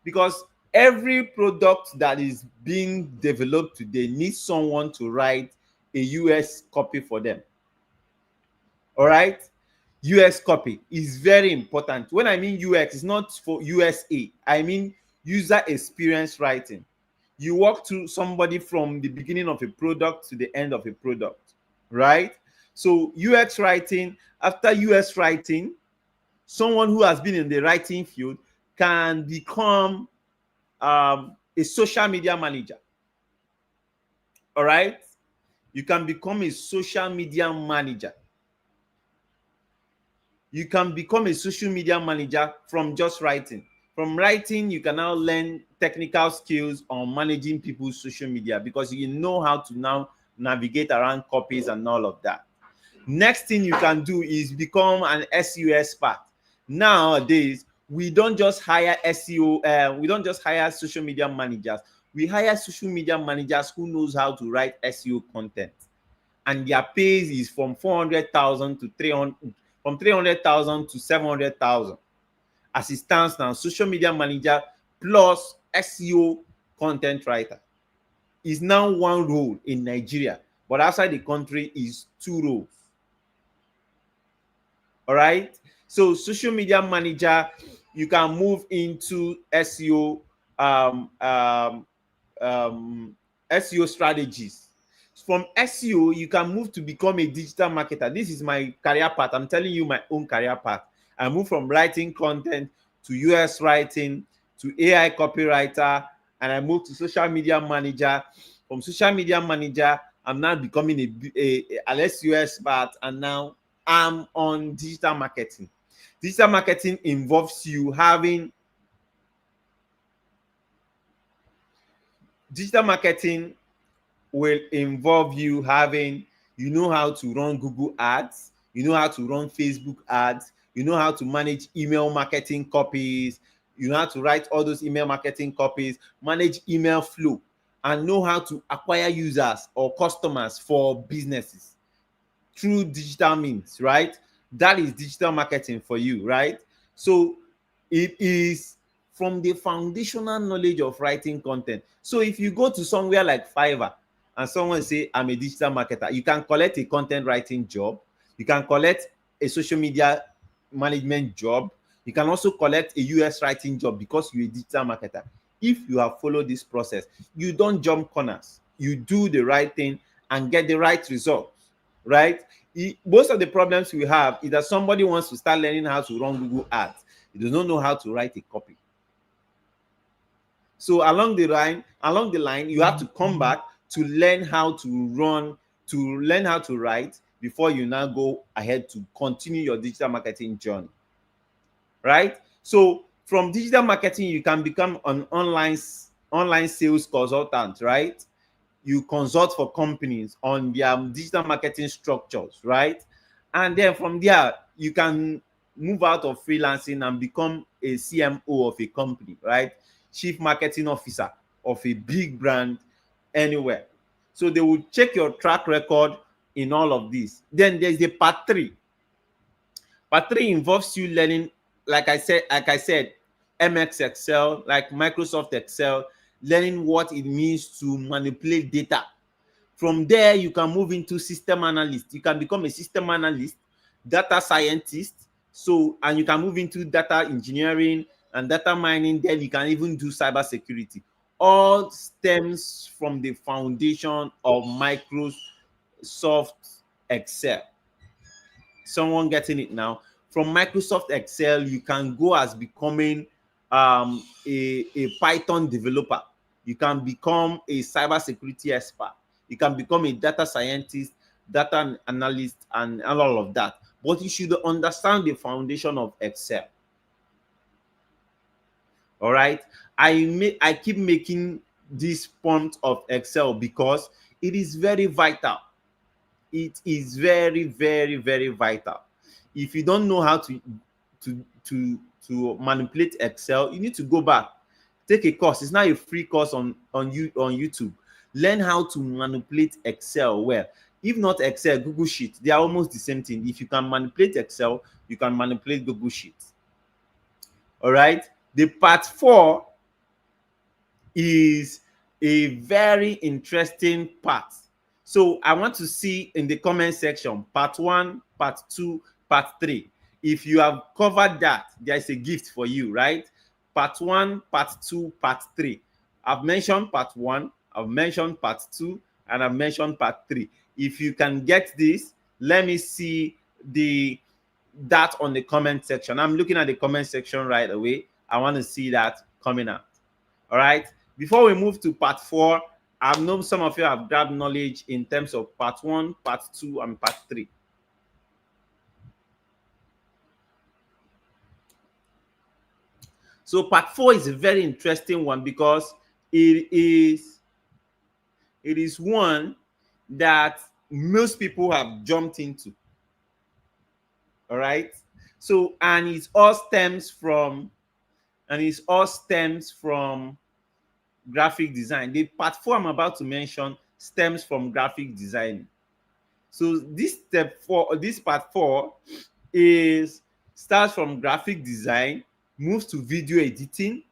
because every product that is being developed today needs someone to write a US copy for them. All right? US copy is very important. When I mean UX, it's not for USA. I mean user experience writing. You walk through somebody from the beginning of a product to the end of a product, right? So UX writing, after US writing, someone who has been in the writing field can become a social media manager. All right? You can become a social media manager. You can become a social media manager from just writing. From writing, you can now learn technical skills on managing people's social media because you know how to now navigate around copies and all of that. Next thing you can do is become an SEO expert. Nowadays, we don't just hire SEO, we don't just hire social media managers. We hire social media managers who knows how to write SEO content. And their pay is from 400,000 to 300, from 300,000 to 700,000. As it stands now, social media manager plus SEO content writer is now one role in Nigeria, but outside the country is 2 roles. All right. So social media manager, you can move into SEO, SEO strategies. From SEO, you can move to become a digital marketer. This is my career path. I'm telling you my own career path. I moved from writing content to US writing to AI copywriter, and I moved to social media manager. From social media manager, I'm now becoming an SEO expert, and now I'm on digital marketing. Digital marketing involves you having digital marketing will involve you having, you know how to run Google ads, you know how to run Facebook ads, you know how to manage email marketing copies, you know how to write all those email marketing copies, manage email flow, and know how to acquire users or customers for businesses through digital means, right? That is digital marketing for you, right? So it is from the foundational knowledge of writing content. So if you go to somewhere like Fiverr and someone say, I'm a digital marketer, you can collect a content writing job, you can collect a social media management job, you can also collect a US writing job because you're a digital marketer. If you have followed this process, you don't jump corners, you do the right thing and get the right results, right? Most of the problems we have is that somebody wants to start learning how to run Google ads. He does not know how to write a copy. So along the line, you have to come back to learn how to write before you now go ahead to continue your digital marketing journey, right? So from digital marketing, you can become an online sales consultant, right? You consult for companies on their digital marketing structures, right? And then from there, you can move out of freelancing and become a CMO of a company, right? Chief marketing officer of a big brand anywhere. So they will check your track record in all of this. Then there's the part 3. Part 3 involves you learning, like I said, MX Excel, like Microsoft Excel, learning what it means to manipulate data. From there, you can move into system analyst. You can become a system analyst, data scientist. So, and you can move into data engineering and data mining. Then you can even do cybersecurity. All stems from the foundation of Microsoft Excel. Someone getting it now? From Microsoft Excel, you can go as becoming a Python developer. You can become a cybersecurity expert. You can become a data scientist, data analyst, and all of that. But you should understand the foundation of Excel. All right. I keep making this point of Excel because it is very vital. It is very, very, very vital. If you don't know how to manipulate Excel, you need to go back, take a course. It's not a free course on YouTube. Learn how to manipulate Excel well. If not Excel, Google Sheets, they are almost the same thing. If you can manipulate Excel, you can manipulate Google Sheets. All right. The part 4 is a very interesting part. So I want to see in the comment section, part 1, part 2, part 3. If you have covered that, there is a gift for you, right? Part 1, part 2, part 3. I've mentioned part 1, I've mentioned part 2, and I've mentioned part 3. If you can get this, let me see the that on the comment section. I'm looking at the comment section right away. I want to see that coming out. All right. Before we move to part 4, I know some of you have grabbed knowledge in terms of part 1, part 2, and part 3. So part 4 is a very interesting one because it is one that most people have jumped into. All right. So, and it all stems from graphic design. The part 4 I'm about to mention stems from graphic design. So this part 4 starts from graphic design, moves to video editing,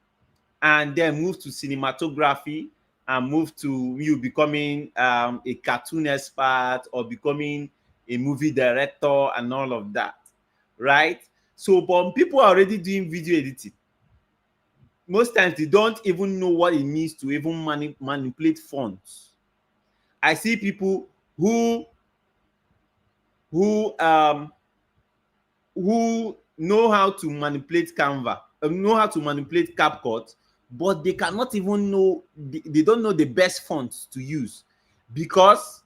and then moves to cinematography, and move to you becoming a cartoon expert or becoming a movie director and all of that, right? So, but people are already doing video editing. Most times they don't even know what it means to even manipulate fonts. I see people who know how to manipulate Canva, know how to manipulate CapCut, but they cannot even know, they don't know the best fonts to use because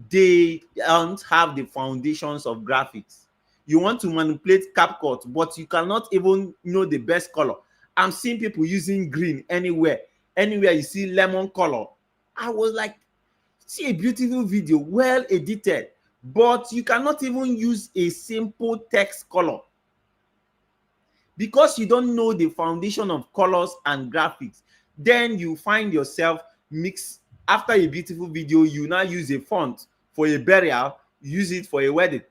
they don't have the foundations of graphics. You want to manipulate CapCut, but you cannot even know the best color. I'm seeing people using green anywhere you see lemon color. I was like, see a beautiful video, well edited, but you cannot even use a simple text color because you don't know the foundation of colors and graphics. Then you find yourself mix. After a beautiful video, you now use a font for a burial, use it for a wedding,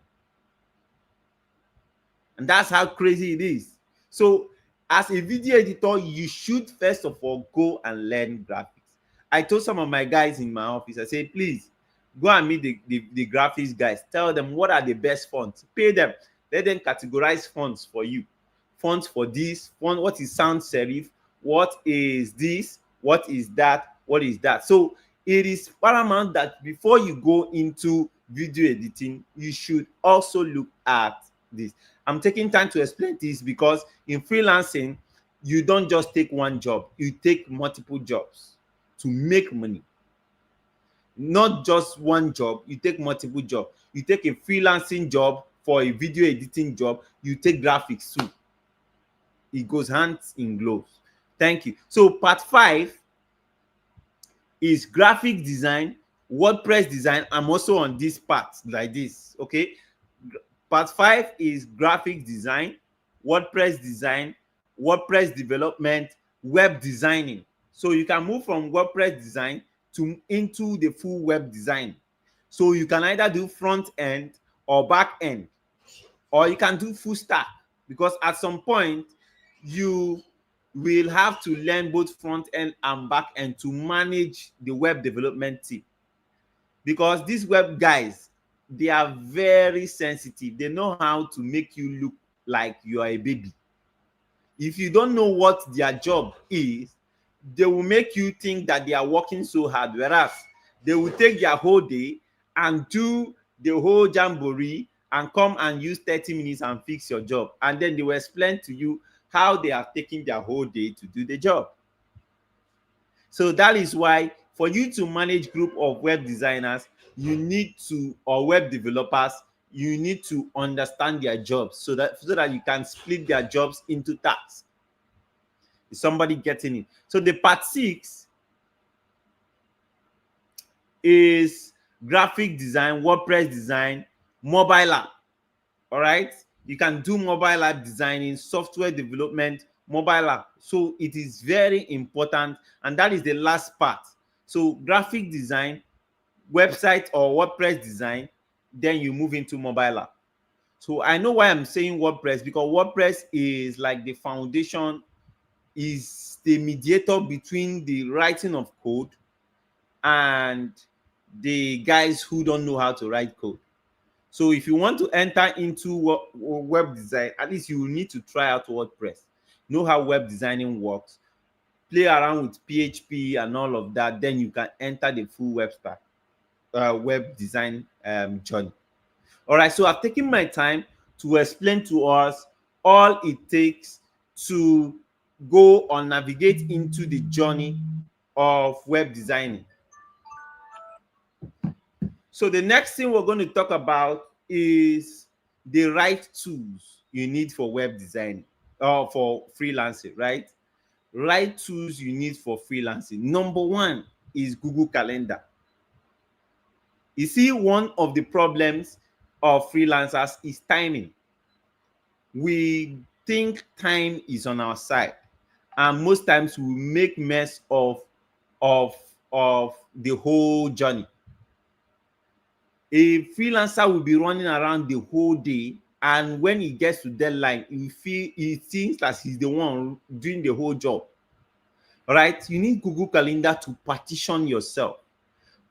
and that's how crazy it is. So as a video editor, you should first of all go and learn graphics. I told some of my guys in my office, I said, please go and meet the graphics guys. Tell them what are the best fonts. Pay them. Let them categorize fonts for you. Fonts for this, font, what is sans serif, what is this, what is that, what is that. So it is paramount that before you go into video editing, you should also look at this. I'm taking time to explain this because in freelancing, you don't just take one job, you take multiple jobs to make money. Not just one job, you take multiple jobs. You take a freelancing job for a video editing job, you take graphics too. It goes hands in gloves. Thank you. So part 5 is graphic design, WordPress design. I'm also on this part like this, okay? Part 5 is graphic design, WordPress design, WordPress development, web designing. So you can move from WordPress design into the full web design. So you can either do front end or back end, or you can do full stack, because at some point you will have to learn both front end and back end to manage the web development team. Because these web guys, they are very sensitive. They know how to make you look like you are a baby. If you don't know what their job is, they will make you think that they are working so hard, whereas they will take their whole day and do the whole jamboree and come and use 30 minutes and fix your job. And then they will explain to you how they are taking their whole day to do the job. So that is why for you to manage group of web designers, you need to, or web developers, you need to understand their jobs so that you can split their jobs into tasks. Is somebody getting it? So the part 6 is graphic design, WordPress design, mobile app. All right, you can do mobile app designing, software development, mobile app. So it is very important, and that is the last part. So graphic design, website or WordPress design, then you move into mobile app. So I know why I'm saying WordPress, because WordPress is like the foundation, is the mediator between the writing of code and the guys who don't know how to write code. So if you want to enter into web design, at least you will need to try out WordPress, know how web designing works, play around with PHP and all of that, then you can enter the full web design journey. All right, so I've taken my time to explain to us all it takes to go or navigate into the journey of web designing. So the next thing we're going to talk about is the right tools you need for web design or for freelancing, right? Right tools you need for freelancing. Number one is Google Calendar. You see, one of the problems of freelancers is timing. We think time is on our side, and most times we make mess of the whole journey. A freelancer will be running around the whole day, and when he gets to deadline, he thinks that he's the one doing the whole job. All right, you need Google Calendar to partition yourself.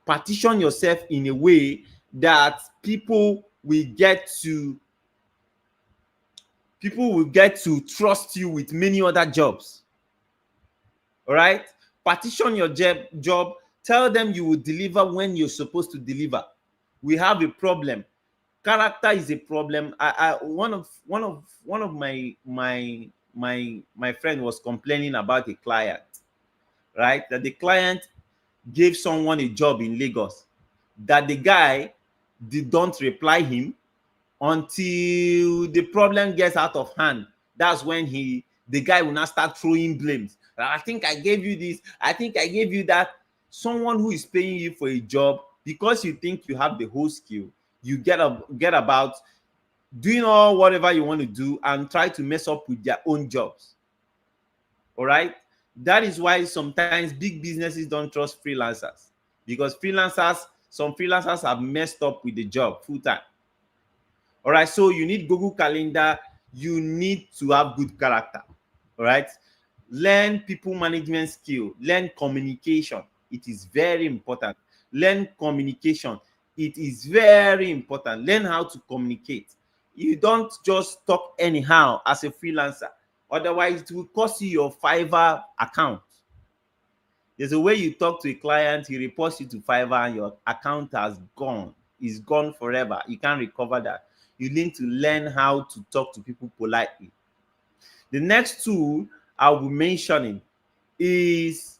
Partition yourself in a way that people will get to trust you with many other jobs. All right, partition your job. Tell them you will deliver when you're supposed to deliver. We have a problem. Character is a problem. One of my friend was complaining about a client, right? That the client gave someone a job in Lagos, that the guy don't reply him until the problem gets out of hand. That's when the guy will not start throwing blames. I think I gave you this. I think I gave you that. Someone who is paying you for a job, because you think you have the whole skill, you get about doing whatever you want to do and try to mess up with their own jobs. All right. That is why sometimes big businesses don't trust freelancers, because some freelancers have messed up with the job full time. All right. So you need Google Calendar. You need to have good character. All right. Learn people management skill. Learn communication. It is very important. Learn communication. It is very important. Learn how to communicate. You don't just talk anyhow as a freelancer. Otherwise, it will cost you your Fiverr account. There's a way you talk to a client, he reports you to Fiverr, and your account has gone. It's gone forever. You can't recover that. You need to learn how to talk to people politely. The next tool I'll be mentioning is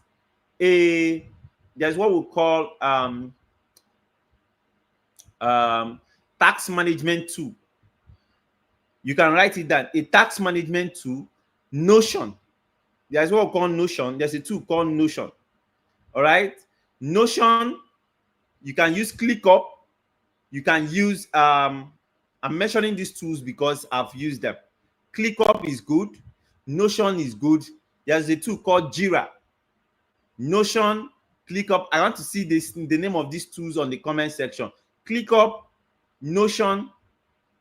there's what we call tax management tool. You can write it down. A tax management tool, Notion. There's what we call Notion. There's a tool called Notion. All right. Notion, you can use ClickUp. You can use I'm mentioning these tools because I've used them. ClickUp is good. Notion is good. There's a tool called Jira. Notion, ClickUp. I want to see the name of these tools on the comment section. ClickUp, Notion,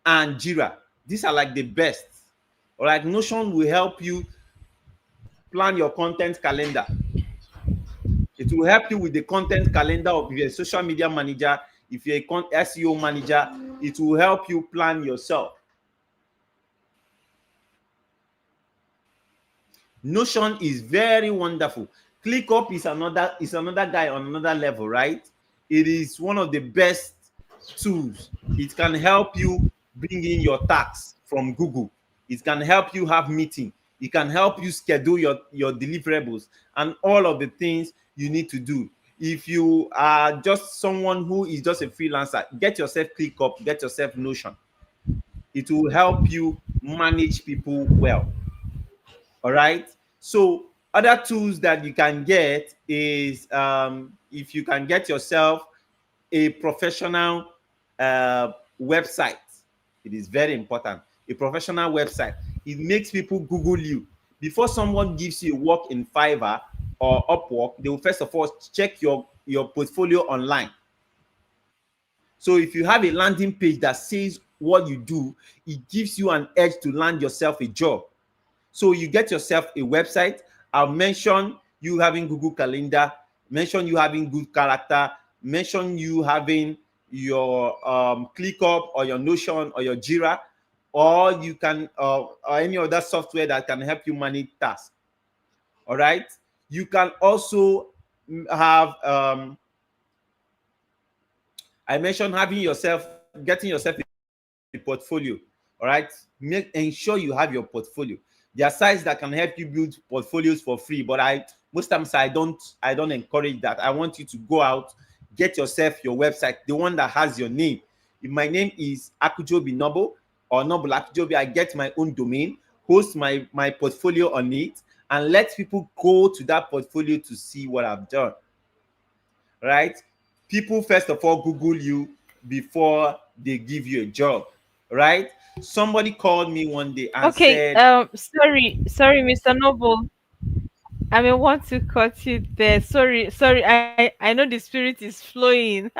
and Jira. These are like the best. All right, Notion will help you plan your content calendar. It will help you with the content calendar of if you're a social media manager, if you're a SEO manager, it will help you plan yourself. Notion is very wonderful. ClickUp is another guy on another level, right? It is one of the best tools. It can help you bring in your tax from Google. It can help you have meeting. It can help you schedule your deliverables and all of the things you need to do. If you are just someone who is just a freelancer, get yourself ClickUp, get yourself Notion. It will help you manage people well. All right. So other tools that you can get is if you can get yourself a professional website. It is very important. A professional website. It makes people Google you. Before someone gives you work in Fiverr or Upwork, they will first of all check your portfolio online. So if you have a landing page that says what you do, it gives you an edge to land yourself a job. So you get yourself a website. I'll mention you having Google Calendar, mention you having good character, mention you having your ClickUp or your Notion or your Jira, or you can or any other software that can help you manage tasks. All right. You can also have I mentioned getting yourself a portfolio. All right, ensure you have your portfolio. There are sites that can help you build portfolios for free, but most times I don't encourage that. I want you to go out, get yourself your website, the one that has your name. If my name is Akujobi Noble or Noble Akujobi, I get my own domain, host my portfolio on it, and let people go to that portfolio to see what I've done. Right? People first of all Google you before they give you a job. Right? Somebody called me one day and Okay, said, sorry, Mr. Noble. I may want to cut you there. Sorry. I know the spirit is flowing.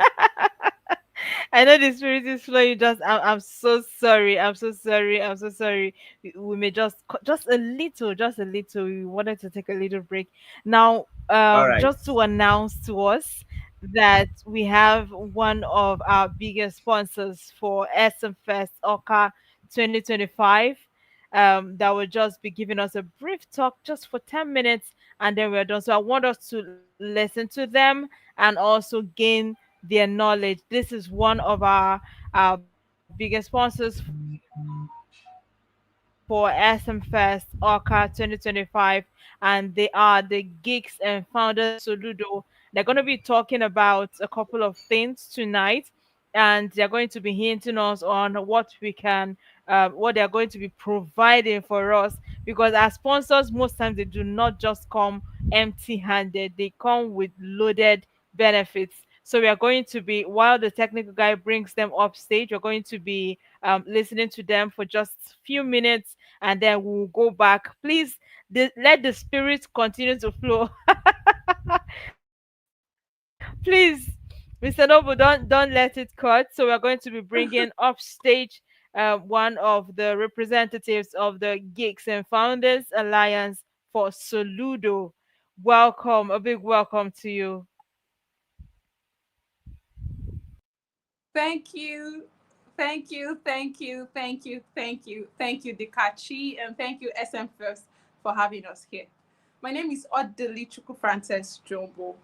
I know the spirit is flowing. I'm so sorry. I'm so sorry. I'm so sorry. We may just a little, just a little. We wanted to take a little break. Now, all right. just to announce to us that we have one of our biggest sponsors for SMFest Oka 2025. That will just be giving us a brief talk just for 10 minutes, and then we're done. So I want us to listen to them and also gain their knowledge. This is one of our biggest sponsors for SMFest Orca 2025, and they are the geeks and founders of Soludo. They're going to be talking about a couple of things tonight, and they're going to be hinting us on what they're going to be providing for us. Because our sponsors, most times they do not just come empty-handed; they come with loaded benefits. So we are going to be, while the technical guy brings them up stage, we're going to be listening to them for just few minutes, and then we'll go back. Please, let the spirit continue to flow. Please, Mr. Noble, don't let it cut. So we're going to be bringing up stage one of the representatives of the Geeks and Founders Alliance for Soludo. Welcome, a big welcome to you. Thank you. Thank you, thank you, thank you, thank you, thank you, Dikachi, and thank you, SM First, for having us here. My name is Odili Chuku Frances Jumbo,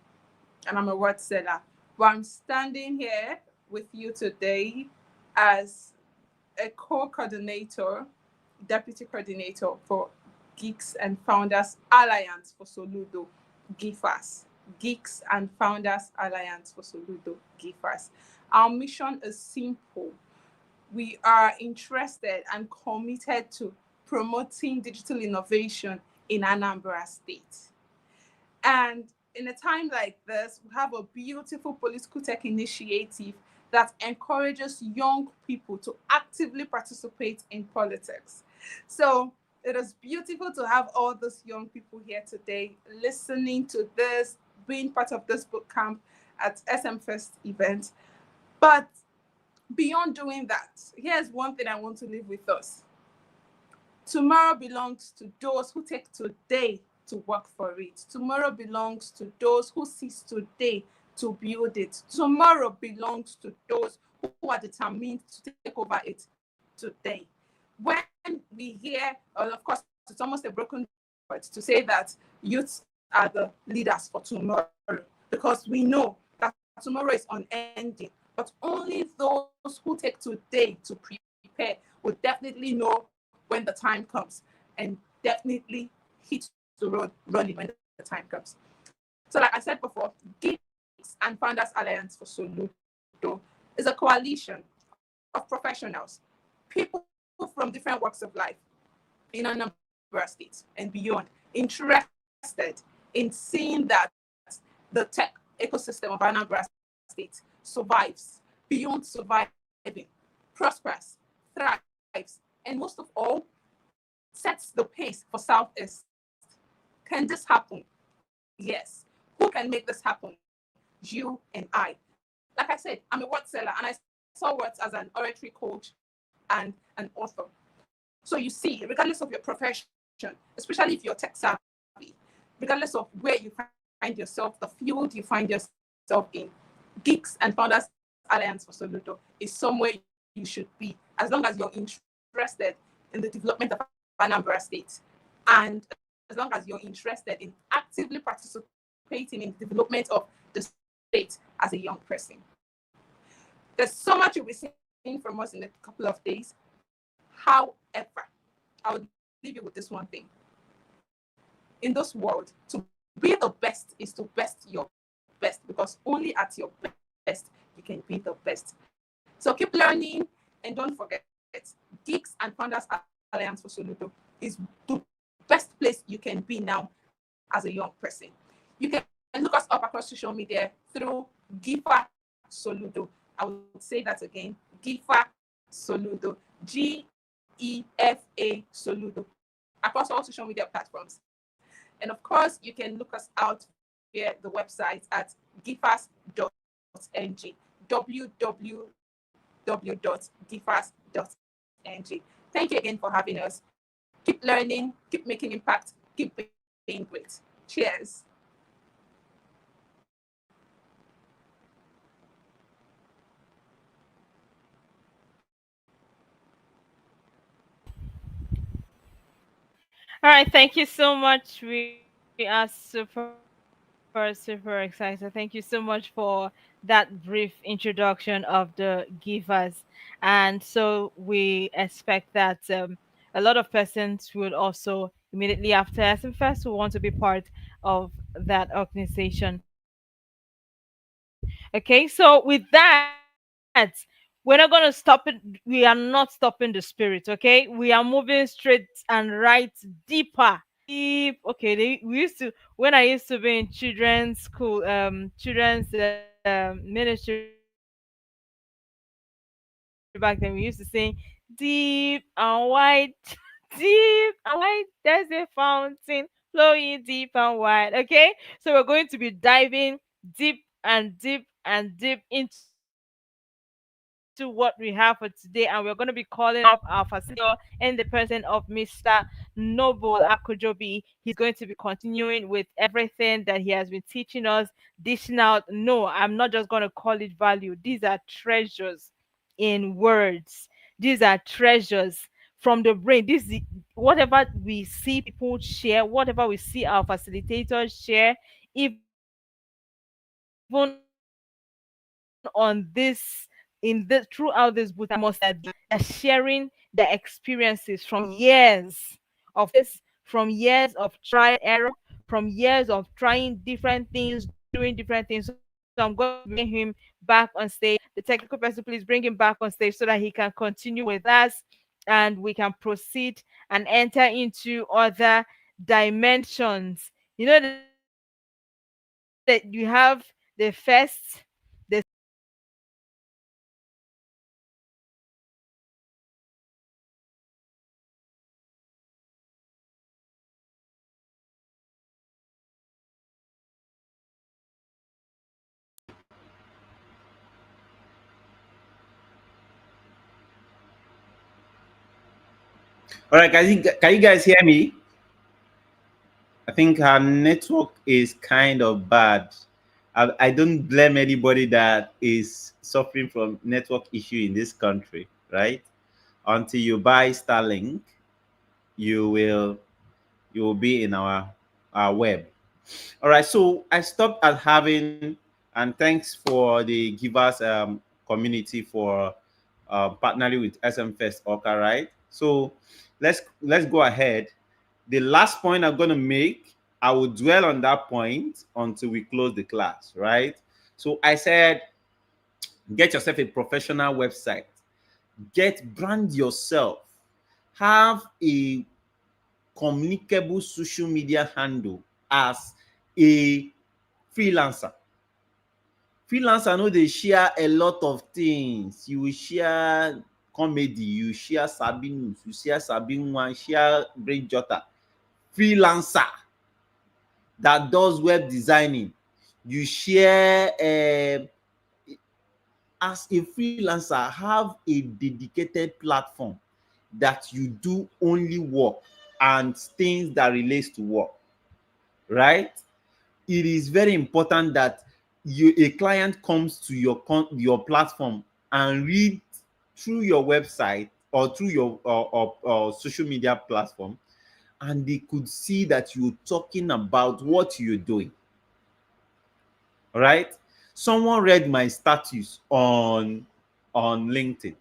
and I'm a word seller. But I'm standing here with you today as a co-coordinator, deputy coordinator for Geeks and Founders Alliance for Soludo, GIFAS. Geeks and Founders Alliance for Soludo, GIFAS. Our mission is simple. We are interested and committed to promoting digital innovation in Anambra State. And in a time like this, we have a beautiful political tech initiative that encourages young people to actively participate in politics. So it is beautiful to have all these young people here today listening to this, being part of this boot camp at SMFest event. But beyond doing that, here's one thing I want to leave with us. Tomorrow belongs to those who take today to work for it. Tomorrow belongs to those who seize today to build it. Tomorrow belongs to those who are determined to take over it today. When we hear, of course, it's almost a broken word to say that youths are the leaders for tomorrow, because we know that tomorrow is unending. But only those who take today to prepare will definitely know when the time comes, and definitely hit the road running when the time comes. So like I said before, Geeks and Founders Alliance for Soludo is a coalition of professionals, people from different walks of life in a number of states and beyond, interested in seeing that the tech ecosystem of Anambra State survives, beyond surviving, prospers, thrives, and most of all, sets the pace for Southeast. Can this happen? Yes. Who can make this happen? You and I. Like I said, I'm a word seller, and I saw words as an oratory coach and an author. So you see, regardless of your profession, especially if you're tech savvy, regardless of where you find yourself, the field you find yourself in, Geeks and Founders Alliance for Soludo is somewhere you should be, as long as you're interested in the development of Anambra State, and as long as you're interested in actively participating in the development of the state as a young person. There's so much you'll be seeing from us in a couple of days. However, I would leave you with this one thing. In this world, to be the best is to best your best, because only at your best you can be the best. So keep learning, and don't forget, Geeks and Founders Alliance for Soludo is the best place you can be now as a young person. You can look us up across social media through GIFA Soludo. I would say that again, GIFA Soludo, GEFA Soludo, across all social media platforms. And of course, you can look us out via the website at gifas.ng, www.gifas.ng. Thank you again for having us. Keep learning, keep making impact, keep being great. Cheers. All right, thank you so much. We are super excited. Thank you so much for that brief introduction of the givers. And so we expect that a lot of persons would also immediately after SMFest will want to be part of that organization. Okay, so with that, we're not going to stop it. We are not stopping the spirit. Okay, we are moving straight and right deeper. Deep. Okay, we used to, when I used to be in children's school, children's ministry back then, we used to sing deep and wide, deep and wide. There's a fountain flowing deep and wide. Okay, so we're going to be diving deep and deep and deep into what we have for today, and we're going to be calling up our facilitator in the person of Mr. Noble Akojobi. He's going to be continuing with everything that he has been teaching us, dishing out. No, I'm not just going to call it value. These are treasures in words. These are treasures from the brain. Whatever we see people share, whatever we see our facilitators share, even on this in the throughout this boot, I must say that they're sharing their experiences from years of trial and error, from years of trying different things, doing different things. So I'm going to bring him back on stage. The technical person, please bring him back on stage so that he can continue with us and we can proceed and enter into other dimensions. You know that you have the first, the second, the third, and the fourth. The first, the second, the third, and the fourth. All right, guys, can you guys hear me? I think our network is kind of bad. I don't blame anybody that is suffering from network issue in this country, right? Until you buy Starlink, you will be in our web. All right, so I stopped at having, and thanks for the givers community for partnering with SMFest Orca, right? So let's go ahead. The last point I'm going to make, I will dwell on that point until we close the class, right? So I said, get yourself a professional website, brand yourself, have a communicable social media handle as a freelancer. Freelancer know they share a lot of things. You will share comedy, you share Sabinus, you share Sabin1, share Brain Jotter. Freelancer that does web designing, you share as a freelancer, have a dedicated platform that you do only work and things that relates to work, right? It is very important that a client comes to your platform and read through your website or through your social media platform, and they could see that you're talking about what you're doing. All right. Someone read my status on LinkedIn.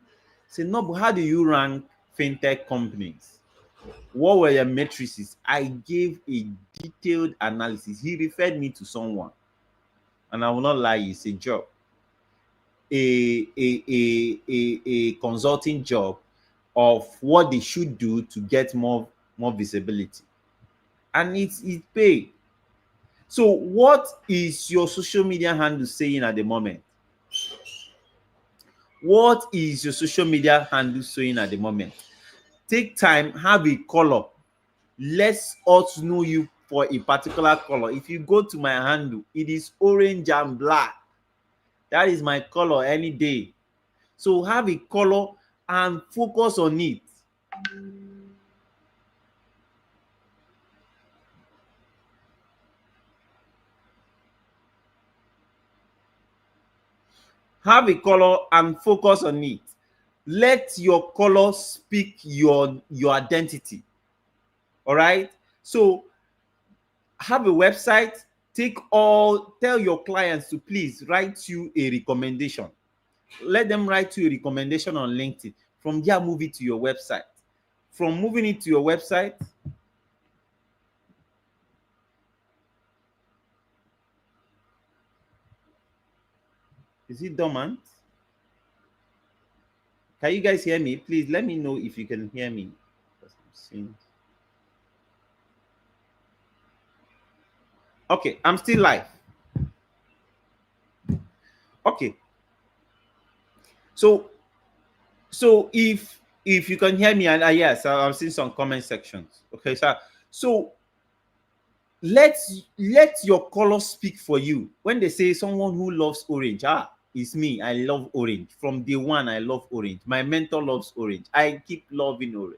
Say, no, but how do you rank fintech companies. What were your matrices? I gave a detailed analysis. He referred me to someone, and I will not lie, it's a job, a consulting job of what they should do to get more visibility, and it's paid. So what is your social media handle saying at the moment? What is your social media handle saying at the moment? Take time, have a color. Let us know you for a particular color. If you go to my handle, it is orange and black. That is my color any day. So have a color and focus on it. Have a color and focus on it. Let your color speak your identity. All right. So have a website. Tell your clients to please write you a recommendation. Let them write you a recommendation on LinkedIn. From there, move it to your website. From moving it to your website, is it dormant? Can you guys hear me? Please let me know if you can hear me. Okay, I'm still live. Okay. So if you can hear me, and yes, I've seen some comment sections. Okay, so let your color speak for you. When they say someone who loves orange, it's me. I love orange. From day one, I love orange. My mentor loves orange. I keep loving orange.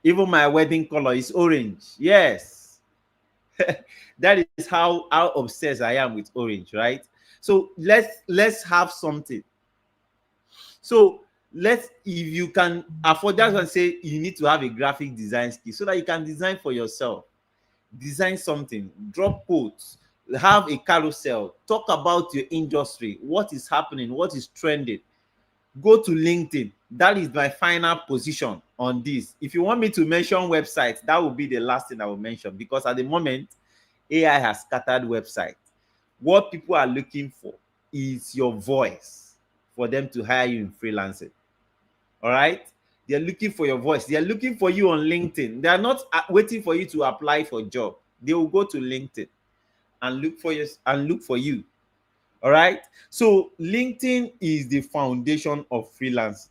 Even my wedding color is orange. Yes. That is how obsessed I am with orange, right? So let's have something. So if you can afford, that's what I say, you need to have a graphic design skill so that you can design for yourself. Design something, drop quotes, have a carousel, talk about your industry, what is happening, what is trending. Go to LinkedIn. That is my final position on this. If you want me to mention websites, that will be the last thing I will mention, because at the moment, AI has scattered websites. What people are looking for is your voice for them to hire you in freelancing. All right? They're looking for your voice. They're looking for you on LinkedIn. They are not waiting for you to apply for a job. They will go to LinkedIn and look for you. All right? So LinkedIn is the foundation of freelancing.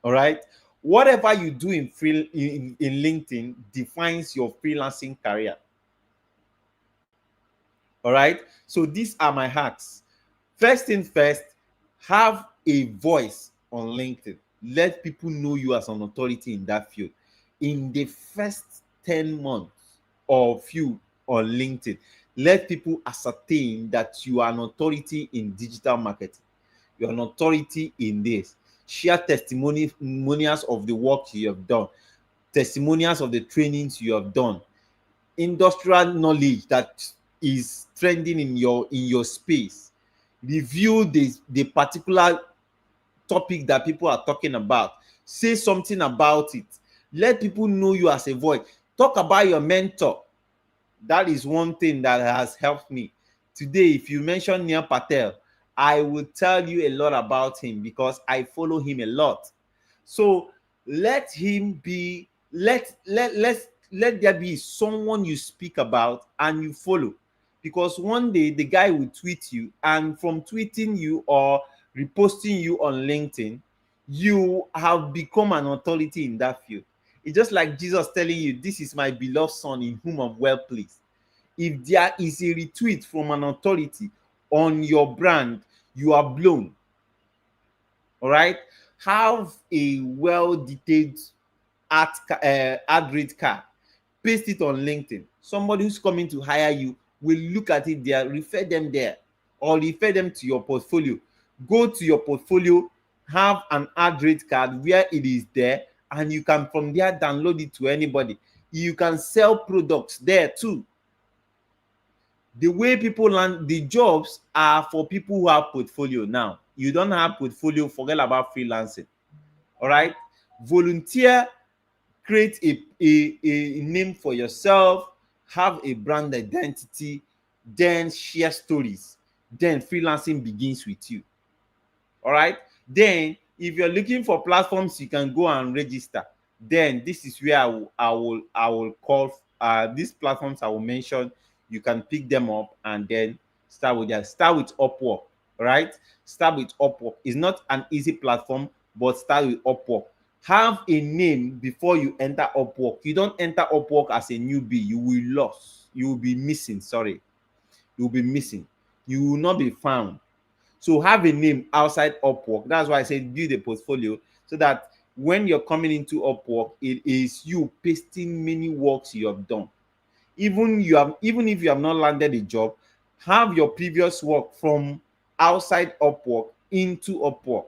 All right? Whatever you do in LinkedIn defines your freelancing career. All right? So these are my hacks. First thing first, have a voice on LinkedIn. Let people know you as an authority in that field. In the first 10 months of you on LinkedIn, let people ascertain that you are an authority in digital marketing. You're an authority in this. Share testimonials of the work you have done, testimonials of the trainings you have done, industrial knowledge that is trending in your space. Review the particular topic that people are talking about. Say something about it. Let people know you as a voice. Talk about your mentor. That is one thing that has helped me. Today, if you mention Neil Patel, I will tell you a lot about him because I follow him a lot. So let him be, let there be someone you speak about and you follow. Because one day the guy will tweet you, and from tweeting you or reposting you on LinkedIn, you have become an authority in that field. It's just like Jesus telling you, this is my beloved son in whom I'm well pleased. If there is a retweet from an authority on your brand, you are blown. All right? Have a well-detailed ad rate card. Paste it on LinkedIn. Somebody who's coming to hire you will look at it there, refer them there, or refer them to your portfolio. Go to your portfolio, have an ad rate card where it is there, and you can from there download it to anybody. You can sell products there too. The way people land the jobs are for people who have portfolio now. You don't have portfolio, forget about freelancing. All right? Volunteer, create a name for yourself, have a brand identity, then share stories. Then freelancing begins with you. All right. Then if you're looking for platforms you can go and register, then this is where I will call these platforms I will mention. You can pick them up and then start with Upwork. Right. Start with Upwork. It's not an easy platform, but start with Upwork. Have a name before you enter Upwork. You don't enter Upwork as a newbie, you will lose. You will be missing. Sorry, you will be missing. You will not be found. So have a name outside Upwork. That's why I said build a portfolio, so that when you're coming into Upwork, it is you pasting many works you have done. Even if you have not landed a job, have your previous work from outside Upwork into Upwork.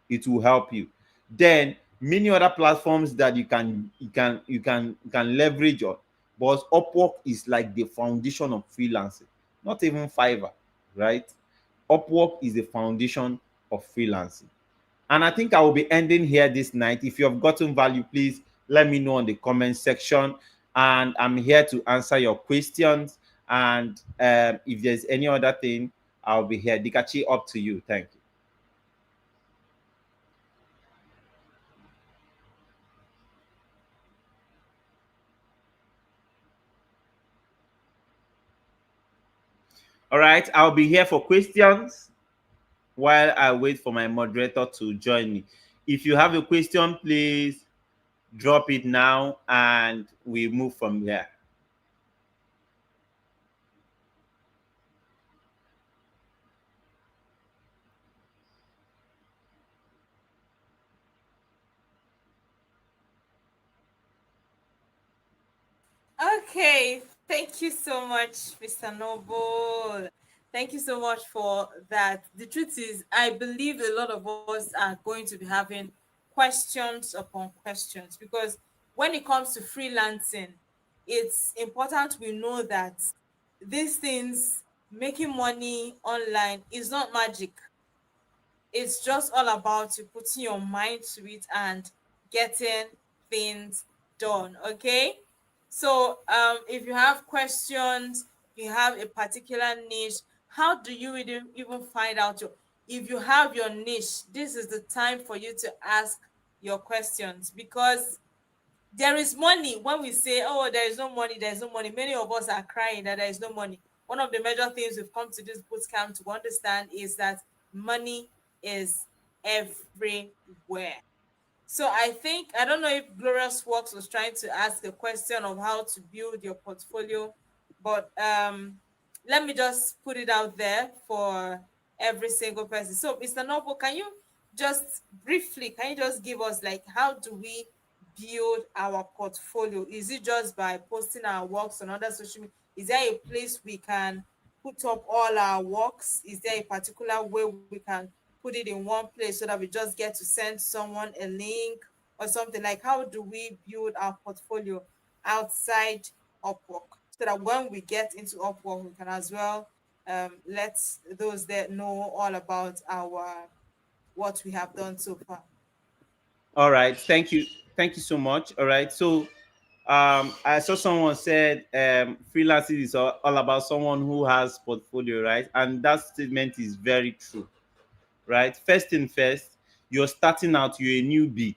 It will help you. Then many other platforms that you can leverage on, but Upwork is like the foundation of freelancing. Not even Fiverr, right? Upwork is the foundation of freelancing. And I think I will be ending here this night. If you have gotten value, please let me know in the comment section. And I'm here to answer your questions. And if there's any other thing, I'll be here. Dikachi, up to you. Thank you. All right, I'll be here for questions while I wait for my moderator to join me. If you have a question, please drop it now and we move from there. Okay, thank you so much, Mr. Noble. Thank you so much for that. The truth is, I believe a lot of us are going to be having questions upon questions, because when it comes to freelancing, it's important we know that these things, making money online, is not magic. It's just all about you putting your mind to it and getting things done. Okay, so if you have questions, you have a particular niche, how do you even find out if you have your niche? This is the time for you to ask your questions, because there is money. When we say, oh, there is no money, there's no money, many of us are crying that there is no money. One of the major things we've come to this boot camp to understand is that money is everywhere. So I think, I don't know if Glorious Works was trying to ask a question of how to build your portfolio, but let me just put it out there for every single person. So Mr. Noble, can you just give us, like, how do we build our portfolio? Is it just by posting our works on other social media? Is there a place we can put up all our works? Is there a particular way we can put it in one place so that we just get to send someone a link or something? Like, how do we build our portfolio outside Upwork, so that when we get into Upwork, we can as well let those that know all about our what we have done so far? All right, thank you so much. All right, so I saw someone said freelancing is all about someone who has portfolio, right? And that statement is very true, right? First thing first, you're starting out, you're a newbie,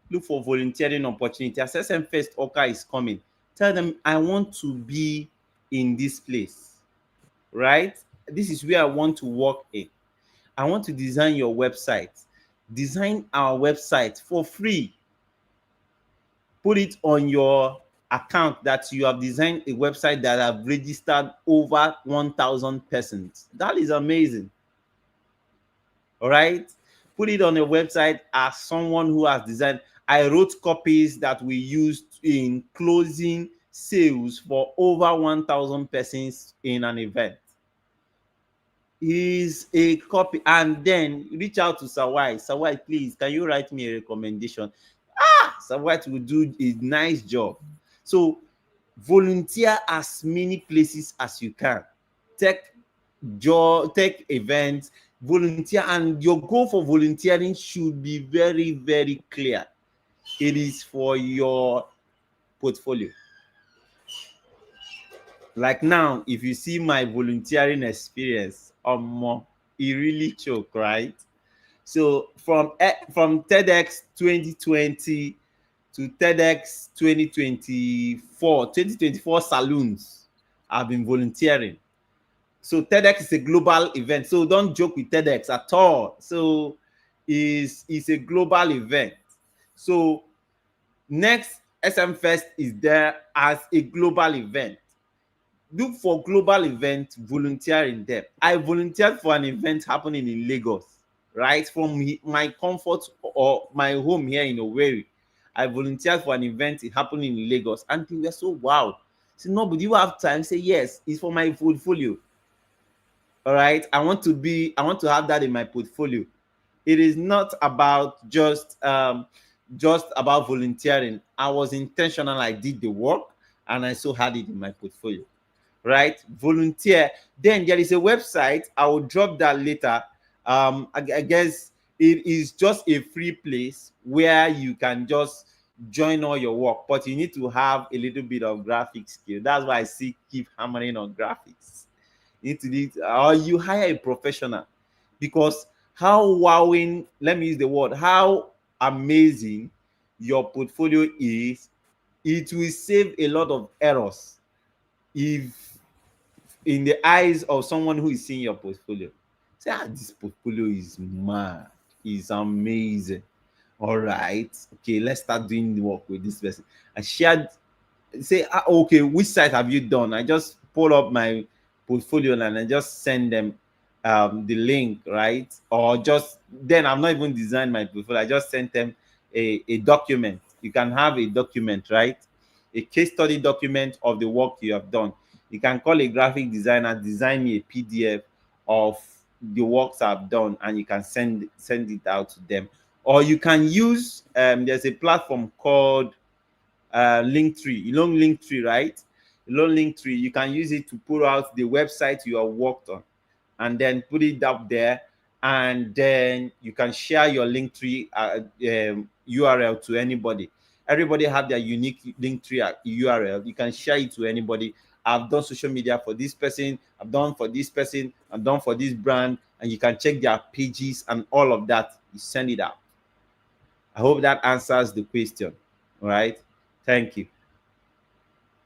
look for volunteering opportunity. As SMFest Oka is coming, tell them, I want to be in this place, right? This is where I want to work in. I want to design your website. Design our website for free. Put it on your account that you have designed a website that have registered over 1,000 persons. That is amazing. All right, put it on a website as someone who has designed. I wrote copies that we used in closing sales for over 1,000 persons in an event. Is a copy. And then reach out to Sawai. Sawai, please, can you write me a recommendation? Sawai will do a nice job. So volunteer as many places as you can. Take events, volunteer, and your goal for volunteering should be very, very clear. It is for your portfolio. Like now, if you see my volunteering experience, it really choke, right? So from TEDx 2020 to TEDx 2024 saloons, I've been volunteering. So TEDx is a global event. So don't joke with TEDx at all. So it's a global event. So next SMFest is there as a global event. Look for global event, volunteer in them. I volunteered for an event happening in Lagos, right? From my comfort or my home here in Owerri. I volunteered for an event happening in Lagos, and they were so wow. Say, no, but you have time? Say, yes, it's for my portfolio. All right. I want to have that in my portfolio. It is not about just about volunteering. I was intentional. I did the work, and I so had it in my portfolio. Right? Volunteer. Then there is a website. I will drop that later. I guess it is just a free place where you can just join all your work, but you need to have a little bit of graphic skill. That's why I keep hammering on graphics. You need to or you hire a professional, because how wowing, let me use the word, how amazing your portfolio is, it will save a lot of errors if in the eyes of someone who is seeing your portfolio. Say, this portfolio is mad, is amazing. All right, okay, let's start doing the work with this person. I shared, say, okay, which site have you done? I just pull up my portfolio and I just send them the link, right? Or just then I've not even designed my portfolio. I just sent them a document. You can have a document, right? A case study document of the work you have done. You can call a graphic designer, design me a PDF of the works I've done, and you can send it out to them. Or you can use there's a platform called Linktree. You know Linktree, right? You know Linktree. You can use it to put out the website you have worked on, and then put it up there, and then you can share your Linktree URL to anybody. Everybody have their unique Linktree URL. You can share it to anybody. I've done social media for this person. I've done for this person. I've done for this brand, and you can check their pages and all of that. You send it out. I hope that answers the question. All right. Thank you.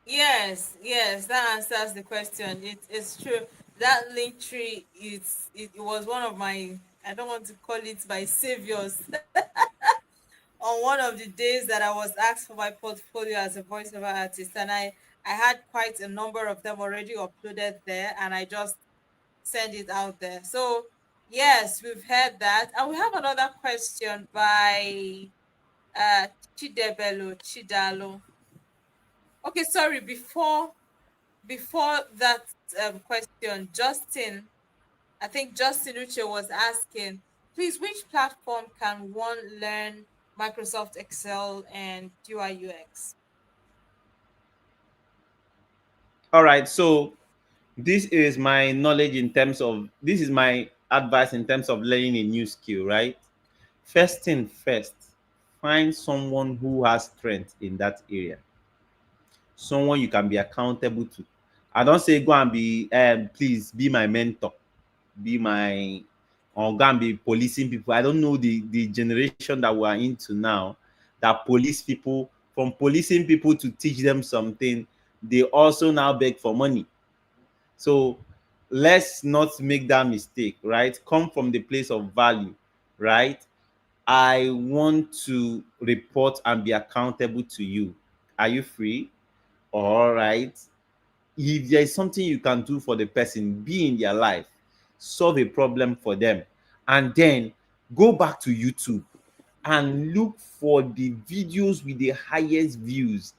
Yes, that answers the question. It's true. That link tree, it was one of my, I don't want to call it my saviors. On one of the days that I was asked for my portfolio as a voiceover artist, and I had quite a number of them already uploaded there, and I just send it out there. So yes, we've heard that, and we have another question by Chidalo. Okay, sorry. Before that question, Justin, I think Justin Uche was asking, please, which platform can one learn Microsoft Excel and UI UX? All right. So this is my knowledge in terms of, this is my advice in terms of learning a new skill, right? First thing first, find someone who has strength in that area. Someone you can be accountable to. I don't say go and be please be my mentor, be my, or go and be policing people. I don't know the generation that we're into now, that police people, from policing people to teach them something, they also now beg for money. So let's not make that mistake, right? Come from the place of value, right? I want to report and be accountable to you. Are you free? All right. If there is something you can do for the person, be in their life, solve a problem for them, and then go back to YouTube and look for the videos with the highest views.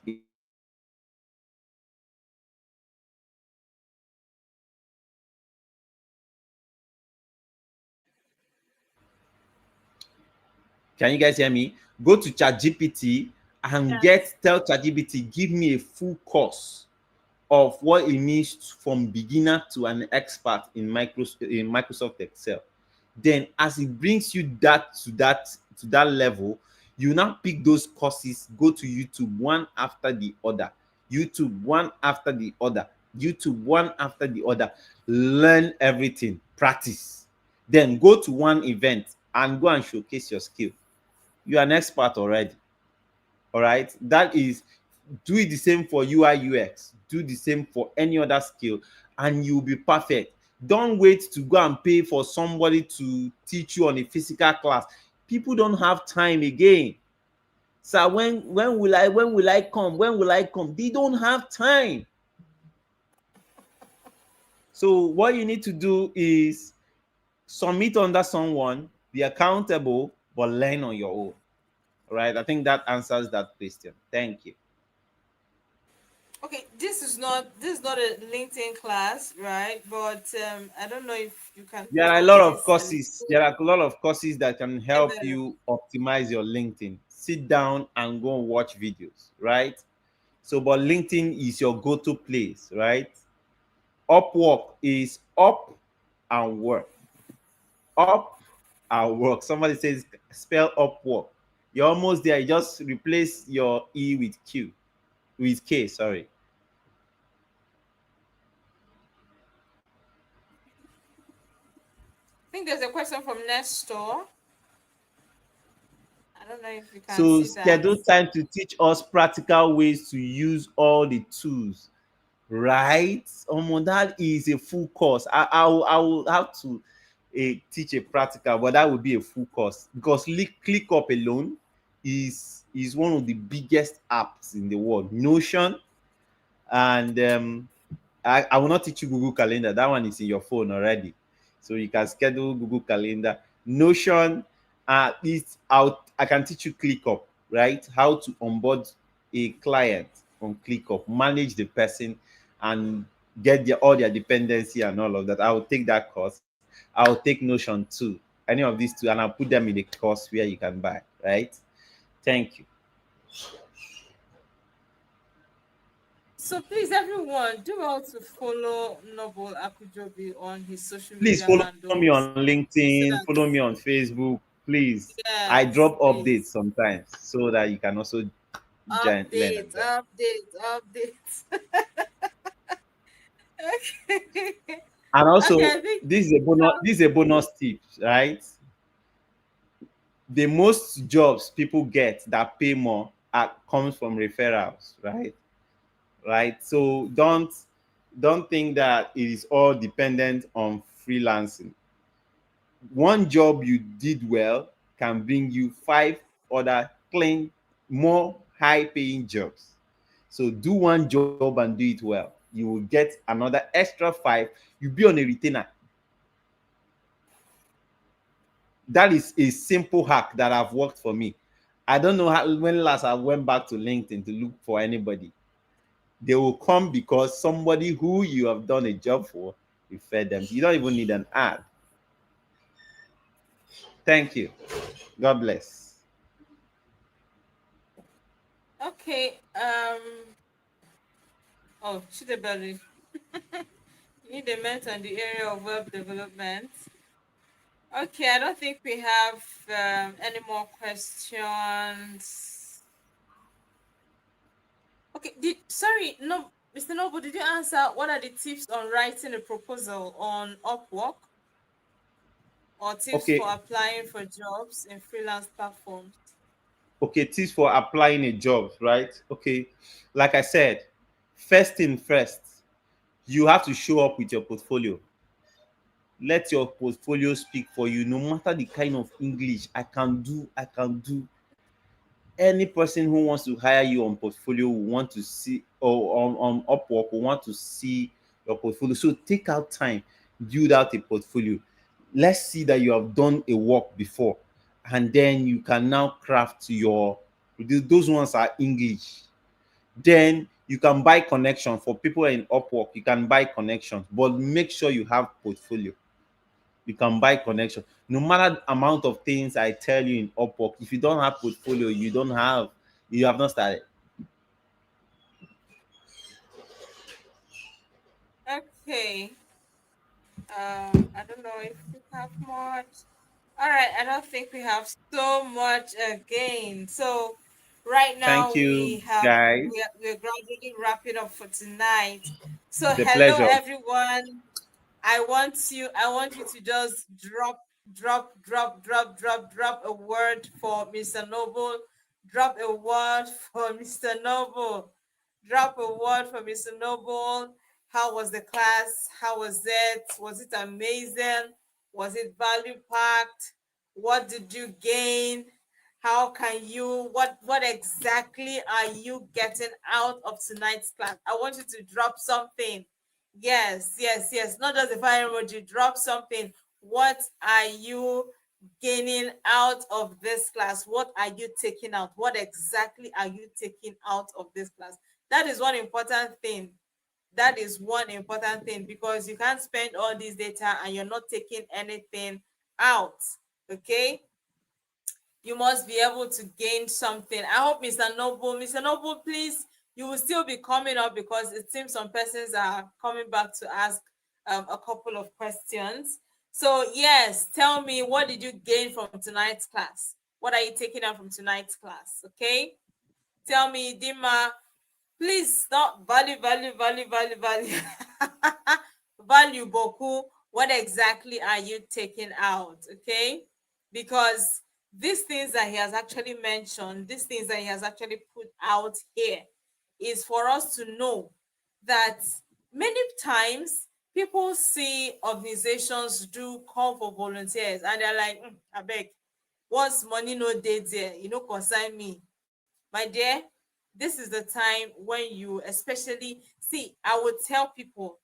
Can you guys hear me? Go to ChatGPT and tell ChatGPT, give me a full course of what it means from beginner to an expert in Microsoft Excel. Then as it brings you that to that level, You now pick those courses, go to YouTube one after the other, YouTube one after the other, YouTube one after the other. Learn everything, practice. Then go to one event and go and showcase your skill. You are an expert already. All right. That is, do it the same for UI UX, do the same for any other skill, and you'll be perfect. Don't wait to go and pay for somebody to teach you on a physical class. People don't have time again. So when will I come? They don't have time. So what you need to do is submit under someone, be accountable, but learn on your own. All right. I think that answers that question. Thank you. Okay, this is not a LinkedIn class, right? But I don't know if you can There are a post lot of this courses. There are a lot of courses that can help envelope. you optimize your LinkedIn. Sit down and go and watch videos, right? So, but LinkedIn is your go-to place, right? Upwork is up and work. Up and work. Somebody says spell Upwork. You're almost there. You just replace your E with Q, with K, sorry. I think there's a question from Nestor. I don't know if you can So see that. schedule time to teach us practical ways to use all the tools, right? That is a full course. I will have to teach a practical, but that would be a full course because ClickUp alone is one of the biggest apps in the world. Notion, and I will not teach you Google Calendar. That one is in your phone already, so you can schedule Google Calendar. Notion, is out. I can teach you ClickUp, right? How to onboard a client on ClickUp, manage the person, and get all their dependency and all of that. I will take that course. I will take Notion too, any of these two, and I'll put them in the course where you can buy. Right? Thank you. So please, everyone, do well to follow Noble Akujobi on his social Please media follow me handles. on So LinkedIn, that follow me on Facebook. Please, I yes, drop updates please. sometimes so that you can also learn and Update, join. update, update. Okay. And Okay, also, I think this is a bonus. This is a bonus tip, right? The most jobs people get that pay more comes from referrals, right? Right. So don't think that it is all dependent on freelancing. One job you did well can bring you five other clean, more high paying jobs. So do one job and do it well. You will get another extra five. You'll be on a retainer. That is a simple hack that have worked for me. I don't know when last I went back to LinkedIn to look for anybody. They will come because somebody who you have done a job for, you fed them. You don't even need an ad. Thank you. God bless. okay. Oh, Chidebeli. You need a mentor in the area of web development. Okay, I don't think we have any more questions. Okay, sorry, no, Mr. Noble, did you answer what are the tips on writing a proposal on Upwork or tips for Okay. applying for jobs in freelance platforms? Okay, tips for applying a job, right? Okay, like I said, first thing first, you have to show up with your portfolio. Let your portfolio speak for you. No matter the kind of English, I can do. Any person who wants to hire you on portfolio will want to see, or on Upwork will want to see your portfolio. So take out time, build out a portfolio. Let's see that you have done a work before, and then you can now craft your, those ones are English. Then you can buy connection for people in Upwork. You can buy connections, but make sure you have portfolio. You can buy connection. No matter the amount of things I tell you in Upwork, if you don't have portfolio, you have not started. Okay. I don't know if we have more. All right, I don't think we have so much again. So right Thank now you, guys. we're gradually wrapping up for tonight. So The hello pleasure. everyone. I want you to just drop a word for Mr. Noble. Drop a word for Mr. Noble. Drop a word for Mr. Noble. How was the class? How was it? Was it amazing? Was it value packed? What did you gain? How can you what exactly are you getting out of tonight's class? I want you to drop something. Yes. Not just a fire emoji. Drop something. What are you gaining out of this class? What are you taking out? What exactly are you taking out of this class? That is one important thing. That is one important thing, because you can't spend all this data and you're not taking anything out. Okay, you must be able to gain something. I hope Mr. Noble, please, you will still be coming up, because it seems some persons are coming back to ask a couple of questions. So yes, tell me, what did you gain from tonight's class? What are you taking out from tonight's class? Okay, tell me, Dima. Please stop. Value. Value Boku. What exactly are you taking out? Okay, because these things that he has actually mentioned, these things that he has actually put out here, is for us to know that many times people see organizations do call for volunteers and they're like, I beg, once money no dey there, you know, concern me. My dear, this is the time when you especially see. I would tell people,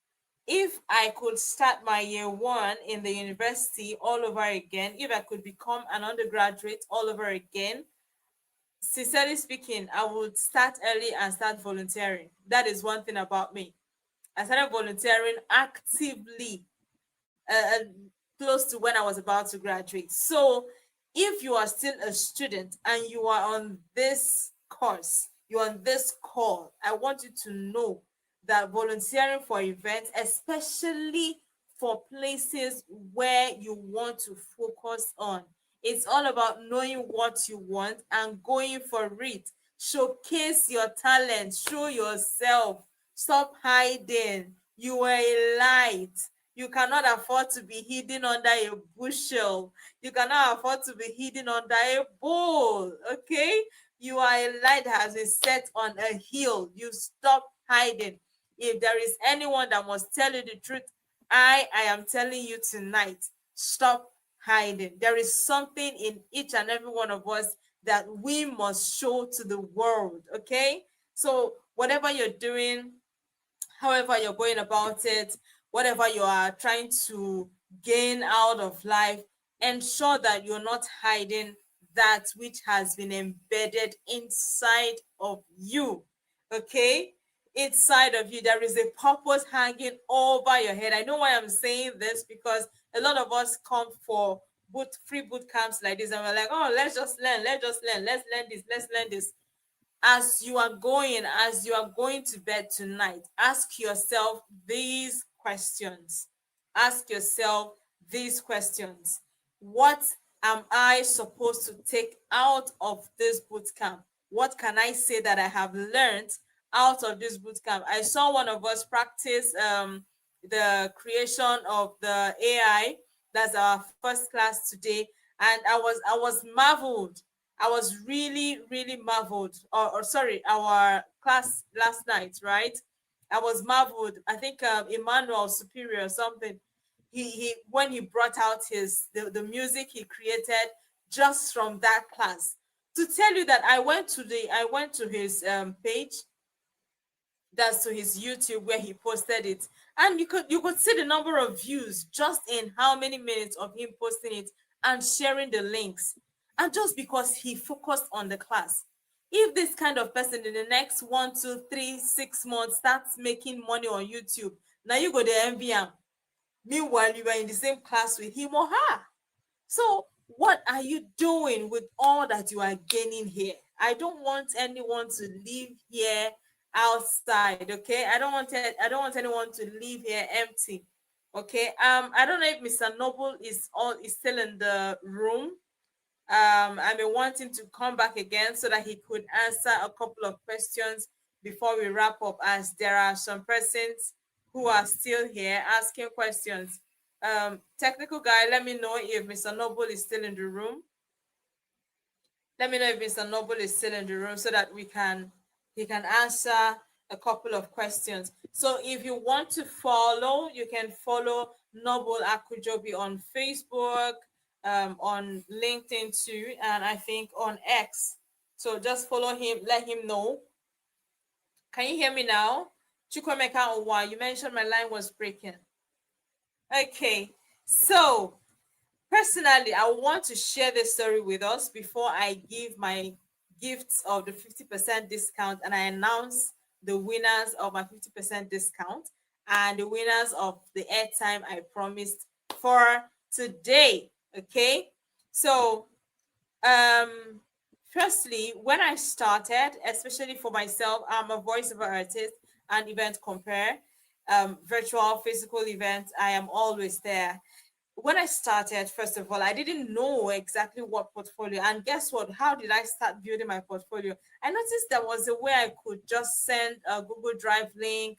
if I could start my year one in the university all over again, if I could become an undergraduate all over again, sincerely speaking, I would start early and start volunteering. That is one thing about me. I started volunteering actively uh, close to when I was about to graduate. So if you are still a student and you are on this course, you're on this call, I want you to know that volunteering for events, especially for places where you want to focus on, it's all about knowing what you want and going for it. Showcase your talent, show yourself, stop hiding. You are a light. You cannot afford to be hidden under a bushel. You cannot afford to be hidden under a bowl. Okay? You are a light that has been set on a hill. You stop hiding. If there is anyone that must tell you the truth, I am telling you tonight, stop hiding. There is something in each and every one of us that we must show to the world. Okay? So whatever you're doing, however you're going about it, whatever you are trying to gain out of life, ensure that you're not hiding that which has been embedded inside of you. Okay? Inside of you, there is a purpose hanging over your head. I know why I'm saying this, because a lot of us come for free boot camps like this, and we're like, oh, let's just learn, let's learn this. As you are going to bed tonight, ask yourself these questions. Ask yourself these questions. What am I supposed to take out of this boot camp? What can I say that I have learned out of this boot camp? I saw one of us practice the creation of the AI. That's our first class today, and I was marveled. I was really marveled. Or sorry, our class last night, right? I was marveled. I think Emmanuel Superior or something. He when he brought out the music he created just from that class. To tell you that I went to his page, that's to his YouTube, where he posted it, and you could see the number of views just in how many minutes of him posting it and sharing the links, and just because he focused on the class. If this kind of person in the next 1, 2, 3, 6 months starts making money on YouTube, now you go to envy him. Meanwhile, you are in the same class with him or her. So what are you doing with all that you are gaining here? I don't want anyone to leave here outside, okay? I don't want anyone to leave here empty. Okay. I don't know if Mr. Noble is still in the room. I may want him to come back again so that he could answer a couple of questions before we wrap up, as there are some persons who are still here asking questions. Technical guy, let me know if Mr. Noble is still in the room. Let me know if Mr. Noble is still in the room so that he can answer a couple of questions. So if you want to follow, you can follow Noble Akujobi on Facebook, on LinkedIn too, and I think on X. So just follow him, let him know. Can you hear me now? Chukwemeka Owa, you mentioned my line was breaking. Okay, so personally, I want to share this story with us before I give my gifts of the 50% discount and I announce the winners of my 50% discount and the winners of the airtime I promised for today. Okay, so firstly, when I started, especially for myself, I'm a voiceover artist and event compare, virtual, physical events. I am always there. When I started, first of all, I didn't know exactly what portfolio. And guess what? How did I start building my portfolio? I noticed there was a way I could just send a Google Drive link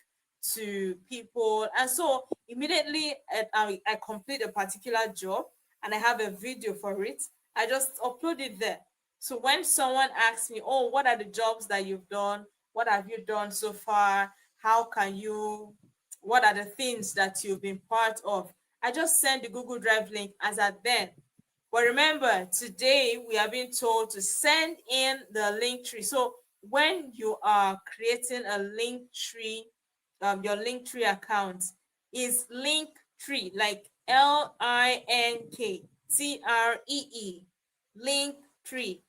to people. And so immediately I complete a particular job and I have a video for it. I just upload it there. So when someone asks me, oh, what are the jobs that you've done? What have you done so far? What are the things that you've been part of? I just send the Google Drive link as at then. But remember, today we are being told to send in the link tree. So when you are creating a link tree, your link tree account is link tree, like LINKTREE, link tree.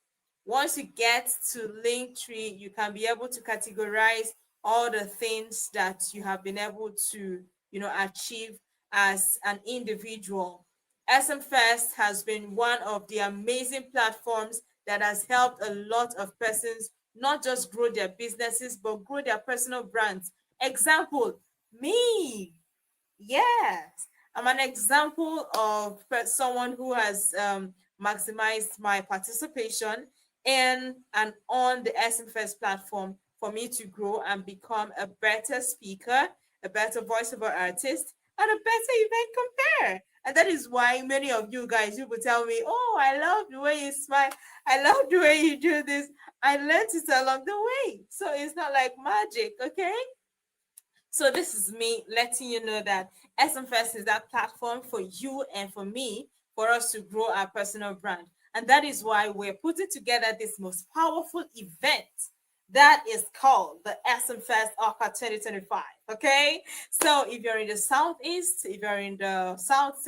Once you get to link tree, you can be able to categorize all the things that you have been able to, achieve as an individual. SMFest has been one of the amazing platforms that has helped a lot of persons not just grow their businesses, but grow their personal brands. Example, me. Yes, I'm an example of someone who has maximized my participation in and on the SMFest platform for me to grow and become a better speaker, a better voiceover artist, and a better event compare. And that is why many of you guys, you will tell me, oh, I love the way you smile. I love the way you do this. I learned it along the way. So it's not like magic, okay? So this is me letting you know that SMFest is that platform for you and for me, for us to grow our personal brand. And that is why we're putting together this most powerful event that is called the SMFest Oka 2025. Okay. So if you're in the Southeast, if you're in the South,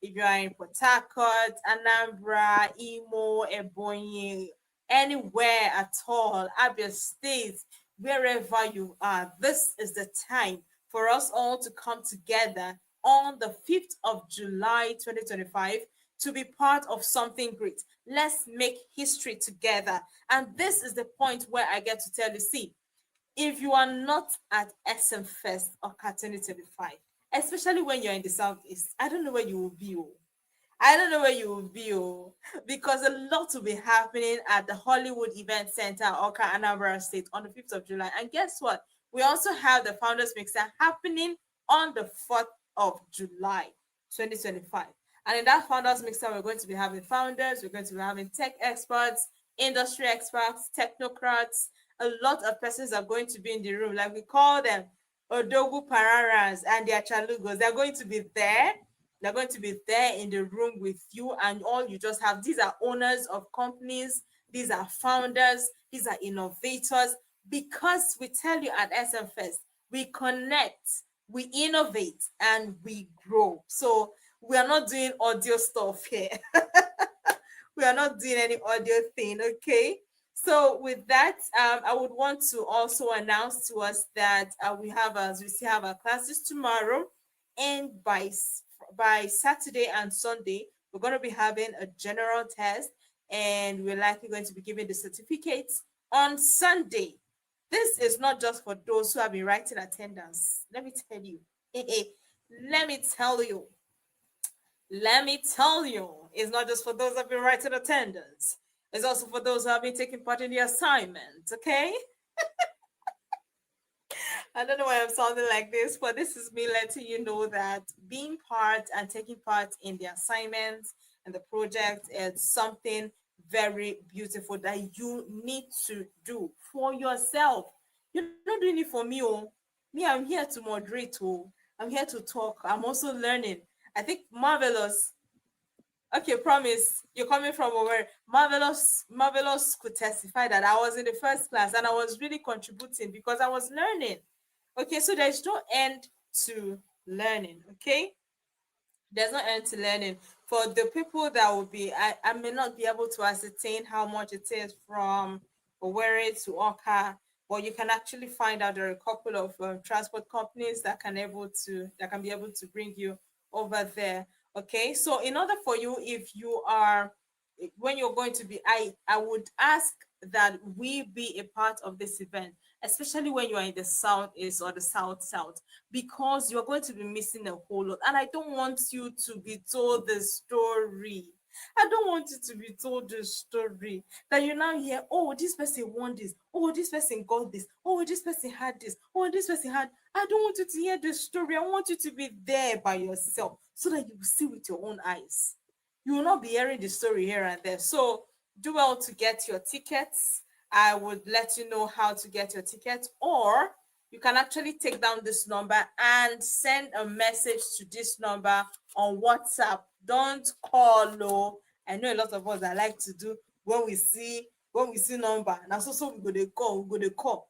if you're in Port Harcourt, Anambra, Imo, Ebonyi, anywhere at all, Abia State, wherever you are, this is the time for us all to come together on the 5th of July 2025 to be part of something great. Let's make history together. And this is the point where I get to tell you, see, if you are not at SMFest or 2025, especially when you're in the Southeast, I don't know where you will be. I don't know where you will be, because a lot will be happening at the Hollywood Event Center, Oka, Anambra State on the 5th of July. And guess what? We also have the Founders Mixer happening on the 4th of July, 2025. And in that Founders Mixer, we're going to be having founders, we're going to be having tech experts, industry experts, technocrats. A lot of persons are going to be in the room, like we call them Odogu Pararas and their Chalugos. They're going to be there. They're going to be there in the room with you, and all you just have, these are owners of companies, these are founders, these are innovators, because we tell you at SMFest, we connect, we innovate, and we grow. So we are not doing audio stuff here. We are not doing any audio thing, okay? So with that, I would want to also announce to us that we still have our classes tomorrow, and by Saturday and Sunday, we're going to be having a general test, and we're likely going to be giving the certificates on Sunday. This is not just for those who have been writing attendance. Let me tell you, let me tell you, it's not just for those who have been writing attendance. It's also for those who have been taking part in the assignment, okay? I don't know why I'm sounding like this, but this is me letting you know that being part and taking part in the assignments and the project is something very beautiful that you need to do for yourself. You're not doing it for me, oh. Me, I'm here to moderate, oh. I'm here to talk. I'm also learning. I think Marvelous. Okay, promise. You're coming from where Marvelous could testify that I was in the first class and I was really contributing because I was learning. Okay, so there's no end to learning. Okay, there's no end to learning. For the people that will be, I may not be able to ascertain how much it is from Owerri to Oka, but you can actually find out there are a couple of transport companies that can be able to bring you over there. Okay, so in order for you, if you are when you're going to be, I would ask that we be a part of this event, especially when you are in the southeast or the south, because you're going to be missing a whole lot. And I don't want you to be told the story. I don't want you to be told the story that you now hear, oh, this person won this, oh, this person got this, oh, this person had this, oh, this person had. I don't want you to hear the story. I want you to be there by yourself so that you will see with your own eyes. You will not be hearing the story here and there. So do well to get your tickets. I would let you know how to get your tickets, or you can actually take down this number and send a message to this number on WhatsApp. Don't call. No, I know a lot of us that like to do when we see number. Now so we go to call.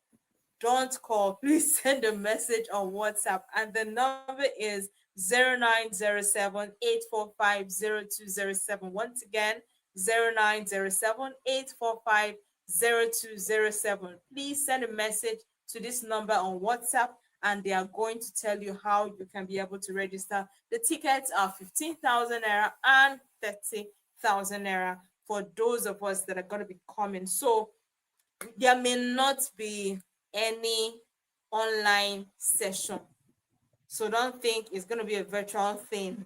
Don't call. Please send a message on WhatsApp, and the number is 0907-845-0207. Once again, 0907-845-0207. Please send a message to this number on WhatsApp, and they are going to tell you how you can be able to register. The tickets are 15,000 naira and 30,000 naira for those of us that are going to be coming. So there may not be any online session. So don't think it's going to be a virtual thing.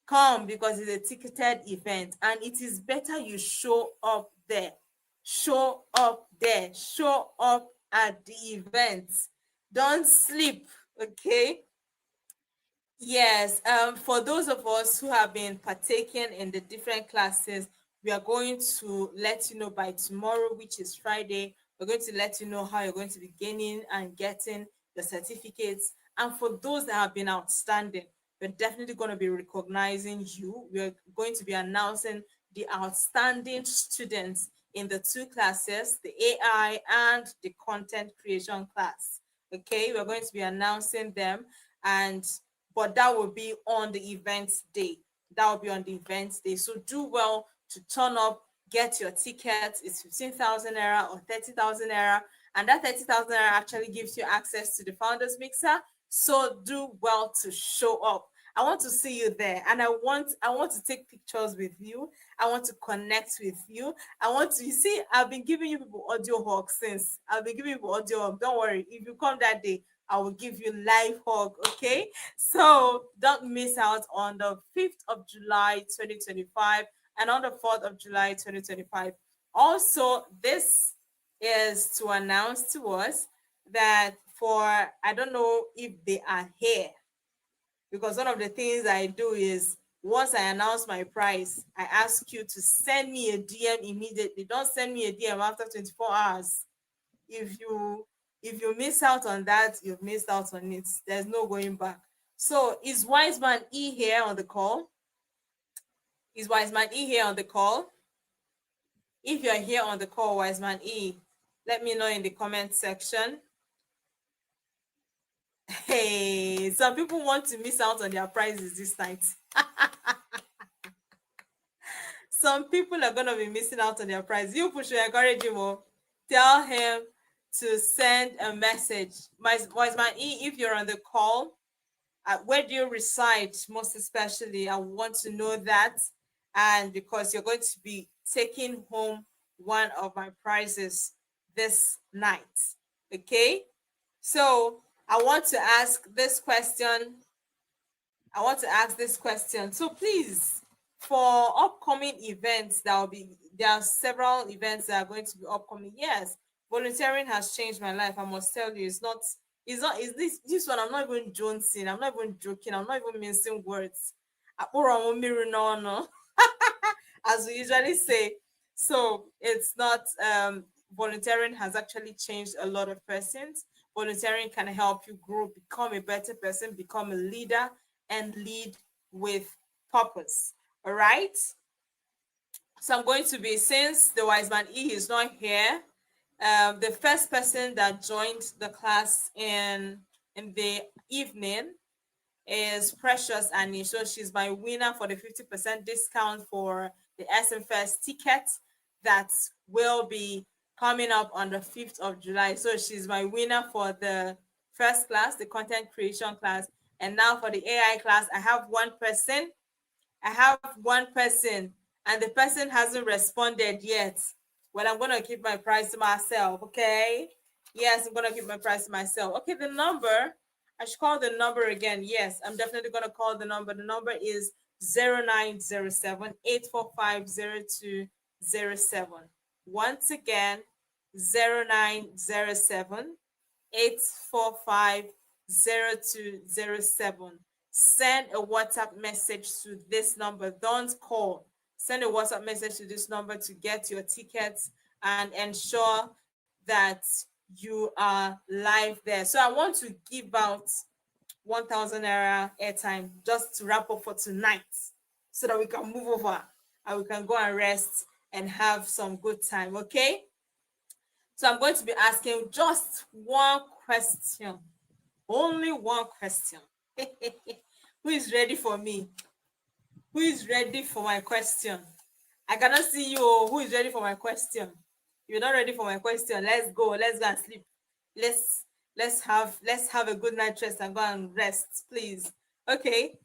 Come, because it's a ticketed event, and it is better you show up there. Show up there. Show up at the event. Don't sleep, okay? Yes, for those of us who have been partaking in the different classes, we are going to let you know by tomorrow, which is Friday. We're going to let you know how you're going to be gaining and getting the certificates. And for those that have been outstanding, we're definitely going to be recognizing you. We're going to be announcing the outstanding students in the two classes, the AI and the content creation class. Okay, we're going to be announcing them, but that will be on the event day. That will be on the event day. So do well to turn up, get your ticket. It's 15,000 naira or 30,000 naira. And that 30,000 naira actually gives you access to the Founders Mixer. So do well to show up. I want to see you there, and I want to take pictures with you. I want to connect with you. You see, I've been giving you people audio hug since. I've been giving you people audio hug. Don't worry. If you come that day, I will give you live hug, okay? So don't miss out on the 5th of July, 2025, and on the 4th of July, 2025. Also, this is to announce to us that I don't know if they are here, because one of the things I do is once I announce my price, I ask you to send me a DM immediately. Don't send me a DM after 24 hours. If you miss out on that, you've missed out on it. There's no going back. So is Wiseman E here on the call? Is Wiseman E here on the call? If you're here on the call, Wiseman E, let me know in the comment section. Hey, some people want to miss out on their prizes this night. Some people are going to be missing out on their prize. You should encourage him. Tell him to send a message. Wiseman E, if you're on the call, where do you reside most especially? I want to know that. And because you're going to be taking home one of my prizes this night. Okay? So I want to ask this question I want to ask this question. So please, for upcoming events, there are several events that are going to be upcoming. Yes, volunteering has changed my life. I must tell you, is this one. I'm not even joking. I'm not even joking. I'm not even mincing words. No, as we usually say. So it's not volunteering has actually changed a lot of persons. Volunteering can help you grow, become a better person, become a leader, and lead with purpose. All right. So I'm going to be, since the wise man E is not here, the first person that joined the class in the evening is Precious Annie. So she's my winner for the 50% discount for the SMFest ticket that will be coming up on the 5th of July. So she's my winner for the first class, the content creation class. And now for the AI class, I have one person, and the person hasn't responded yet. Well, I'm going to keep my price to myself, okay? Yes, I'm going to keep my price to myself. Okay, the number, I should call the number again. Yes, I'm definitely going to call the number. The number is 0907 845 Once again, 0907 845 Send a WhatsApp message to this number. Don't call. Send a WhatsApp message to this number to get your tickets and ensure that you are live there. So I want to give out 1,000 naira airtime just to wrap up for tonight so that we can move over and we can go and rest and have some good time, okay? So I'm going to be asking just one question, only one question. Who is ready for me? Who is ready for my question? I cannot see you. Who is ready for my question? You're not ready for my question. Let's go. Let's go and sleep. Let's have a good night rest and go and rest, please. Okay.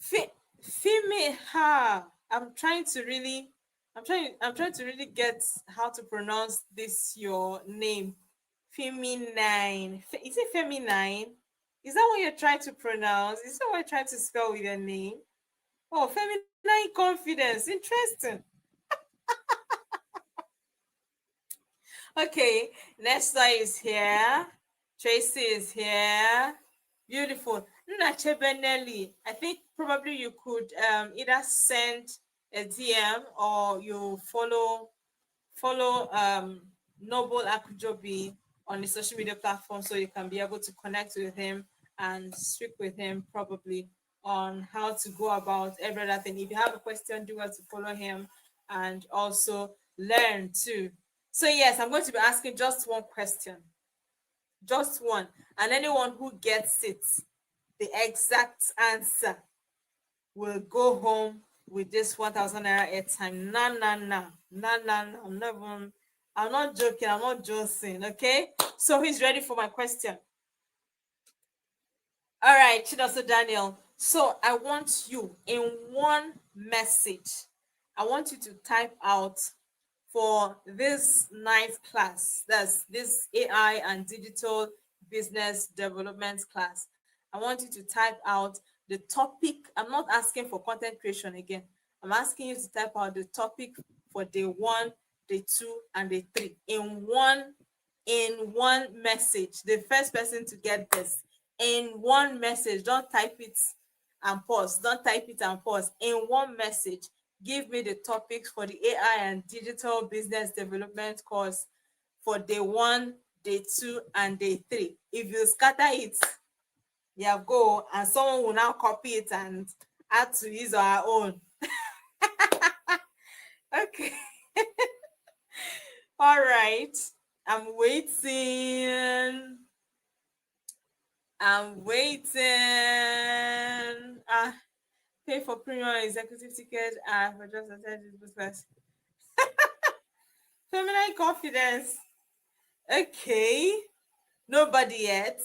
Fimi ha. I'm trying to really get how to pronounce this your name. Feminine. Is it feminine? Is that what you're trying to pronounce? Is that what you're trying to spell with your name? Oh, feminine confidence. Interesting. Okay, Nesta is here. Tracy is here. Beautiful. Nache Benelli. I think probably you could either send a DM or you follow Noble Akujobi on the social media platform so you can be able to connect with him and speak with him probably on how to go about every other thing. If you have a question, do well to follow him and also learn too. So yes, I'm going to be asking just one question. Just one. And anyone who gets it, the exact answer, will go home with this 1,000 naira airtime. I'm not joking. I'm not joking. Okay. So who's ready for my question? All right, Chidoso Daniel. So I want you in one message. I want you to type out for this ninth class. That's this AI and digital business development class. I want you to type out the topic. I'm not asking for content creation again. I'm asking you to type out the topic for day 1, day 2, and day 3 in one message. The first person to get this in one message. Don't type it and pause. Don't type it and pause. In one message, give me the topics for the AI and digital business development course for day 1, day 2, and day 3. If you scatter it, yeah, go, and someone will now copy it and add to his or her own. Okay. All right. I'm waiting. Pay for premium executive ticket for just attending this class. Feminine confidence. Okay. Nobody yet.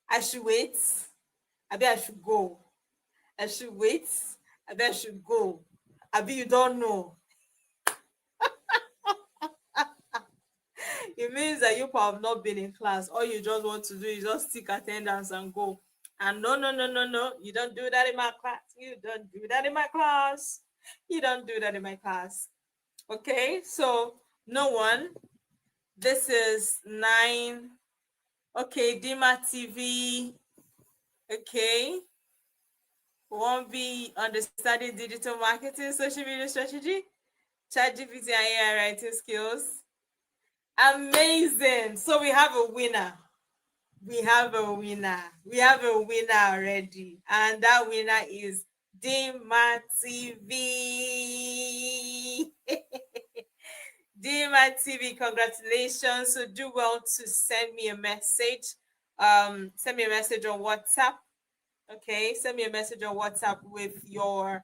I should wait. I bet I should go. I should wait. I bet I should go. I bet you don't know. It means that you have not been in class. All you just want to do is just stick attendance and go. And no, no, no, no, no, you don't do that in my class. You don't do that in my class. You don't do that in my class. Okay, so no one. This is 9. Okay, Dima TV. Okay. 1B, understanding digital marketing, social media strategy, ChatGPT and AI writing skills. Amazing. So we have a winner. We have a winner. We have a winner already. And that winner is Dima TV. Dima TV, congratulations. So do well to send me a message. Send me a message on WhatsApp. Okay, send me a message on WhatsApp with your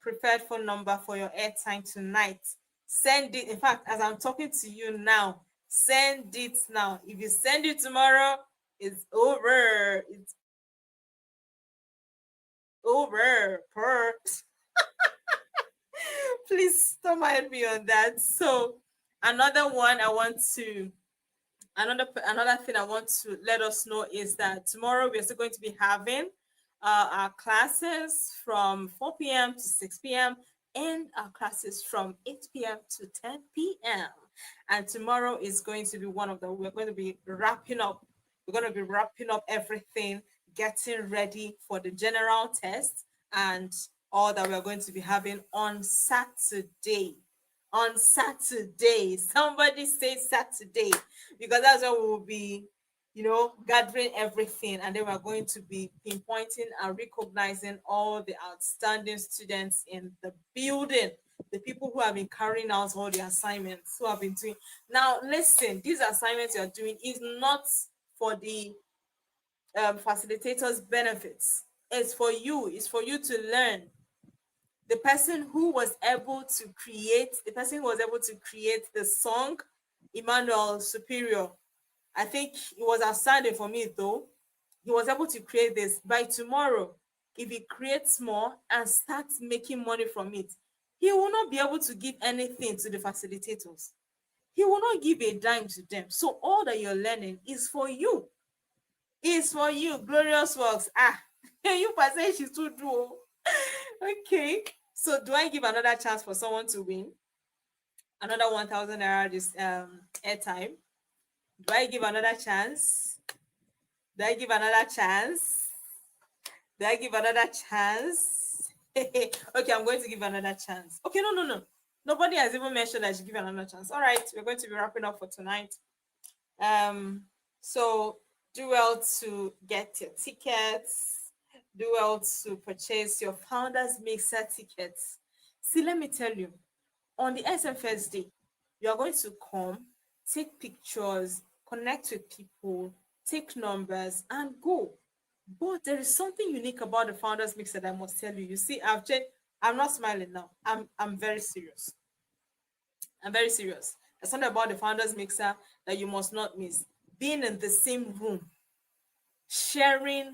preferred phone number for your airtime tonight. Send it. In fact, as I'm talking to you now, send it now. If you send it tomorrow, it's over. It's over. Please don't mind me on that. So another thing I want to let us know is that tomorrow we're still going to be having our classes from 4 p.m. to 6 p.m. and our classes from 8 p.m. to 10 p.m. And tomorrow is going to be we're going to be wrapping up. We're going to be wrapping up everything, getting ready for the general test and all that we're going to be having on Saturday. On Saturday, somebody say Saturday, because that's when we will be, gathering everything, and then we're going to be pinpointing and recognizing all the outstanding students in the building, the people who have been carrying out all the assignments, who have been doing. Now, listen, these assignments you're doing is not for the facilitators' benefits. It's for you. It's for you to learn. The person who was able to create the song, Emmanuel Superior, I think it was outstanding for me though. He was able to create this. By tomorrow, if he creates more and starts making money from it, he will not be able to give anything to the facilitators. He will not give a dime to them. So all that you're learning is for you. It's for you. Glorious works. You say she's too do. Okay. So do I give another chance for someone to win? Another 1,000 naira this airtime? Do I give another chance? Do I give another chance? Do I give another chance? Okay, I'm going to give another chance. Okay, no. Nobody has even mentioned I should give another chance. All right, we're going to be wrapping up for tonight. So do well to get your tickets. Do well to purchase your Founders Mixer tickets. See, let me tell you, on the SMFest day, you are going to come, take pictures, connect with people, take numbers, and go. But there is something unique about the Founders Mixer that I must tell you. You see, I've changed. I'm not smiling now. I'm very serious. I'm very serious. There's something about the Founders Mixer that you must not miss. Being in the same room, sharing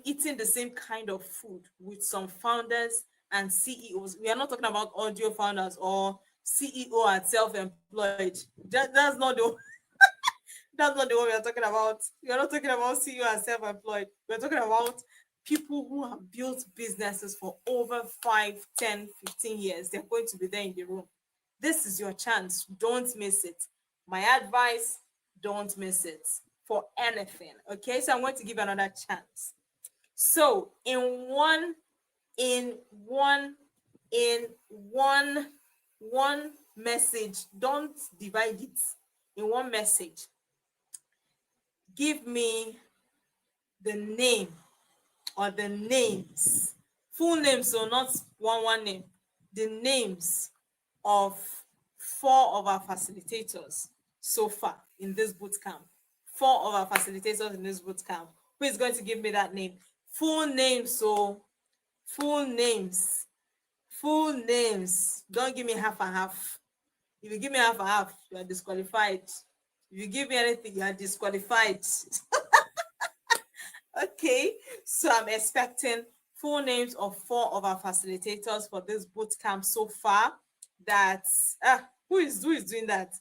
eating the same kind of food with some founders and CEOs. We are not talking about audio founders or CEO at self-employed. That's not the that's not the one we are talking about. We are not talking about CEO and self-employed. We're talking about people who have built businesses for over 5, 10, 15 years. They're going to be there in the room. This is your chance. Don't miss it. My advice, don't miss it for anything. Okay, so I'm going to give another chance. So in one message, don't divide it. In one message, give me the name or the names, full names, so not one name, the names of 4 of our facilitators so far in this boot camp. 4 of our facilitators in this boot camp. Who is going to give me that name? Full names, so full names. Don't give me half and half. If you give me half and half, you are disqualified. If you give me anything, you are disqualified. Okay, so I'm expecting full names of 4 of our facilitators for this boot camp so far. That's who is doing that?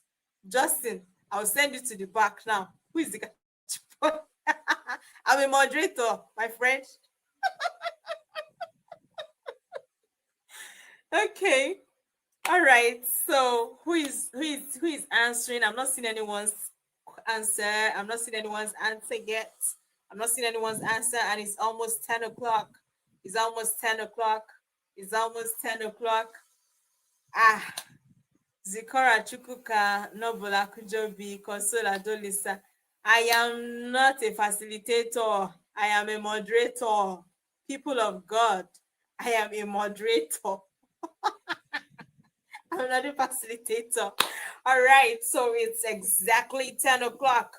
Justin, I'll send you to the back now. Who is the guy? I'm a moderator, my friend. Okay. All right. So who is answering? I'm not seeing anyone's answer. I'm not seeing anyone's answer yet. I'm not seeing anyone's answer, and it's almost 10 o'clock. It's almost 10 o'clock. It's almost 10 o'clock. Zikora Chukuka, Nobola Kujobi, Consola Dolisa. I am not a facilitator. I am a moderator. People of God, I am a moderator. I'm not a facilitator. All right, so it's exactly 10 o'clock.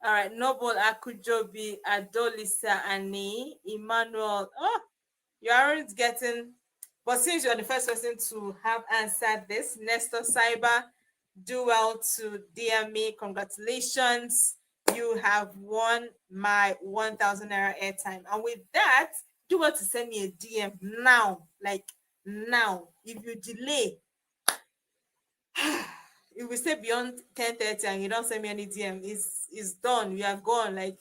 All right, Noble Akujobi, Adolisa, Ani, Emmanuel. Oh, you aren't getting, but since you're the first person to have answered this, Nestor Cyber, do well to DM me. Congratulations. You have won my 1,000 naira airtime. And with that, do well to send me a DM now. Like now. If you delay, if we stay beyond 10:30 and you don't send me any DM, it's done. You are gone. Like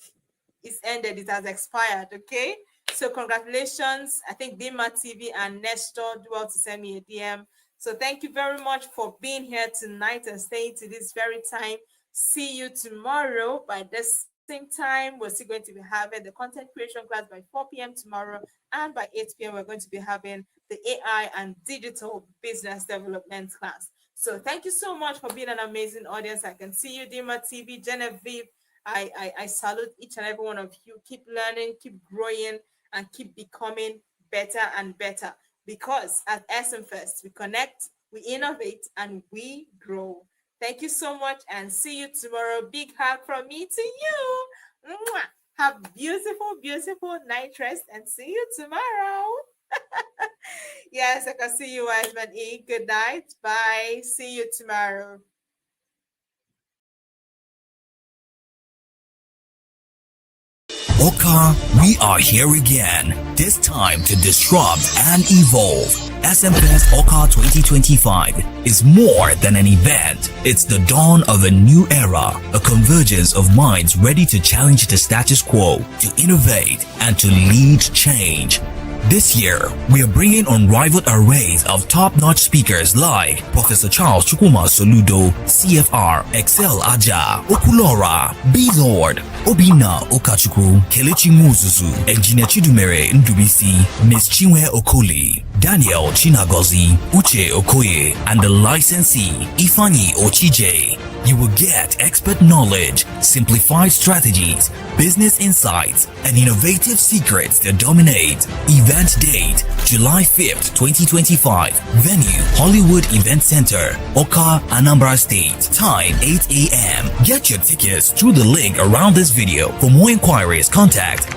it's ended. It has expired. Okay. So congratulations. I think Dima TV and Nestor do well to send me a DM. So thank you very much for being here tonight and staying to this very time. See you tomorrow by this same time. We're still going to be having the content creation class by 4 p.m. tomorrow, and by 8 p.m. we're going to be having the AI and digital business development class. So thank you so much for being an amazing audience. I can see you, Dima TV, Genevieve. I salute each and every one of you. Keep learning, keep growing, and keep becoming better and better. Because at SMFest, we connect, we innovate, and we grow. Thank you so much, and see you tomorrow. Big hug from me to you. Mwah. Have beautiful, beautiful night rest, and see you tomorrow. Yes, I can see you, Wiseman E. Good night. Bye. See you tomorrow. Oka, we are here again. This time to disrupt and evolve. SMFest Oka 2025 is more than an event. It's the dawn of a new era, a convergence of minds ready to challenge the status quo, to innovate, and to lead change. This year, we are bringing unrivaled arrays of top-notch speakers like Professor Charles Chukwuma Soludo, CFR, Excel Aja, Okulora, B-Lord, Obina Okachukwu, Kelechi Muzuzu, Engineer Chidumere Ndubisi, Ms. Chinwe Okoli, Daniel Chinagozi, Uche Okoye, and the licensee, Ifani Ochije. You will get expert knowledge, simplified strategies, business insights, and innovative secrets that dominate. Event date, July 5th, 2025. Venue, Hollywood Event Center, Oka, Anambra State. Time, 8 a.m. Get your tickets through the link around this video. For more inquiries, contact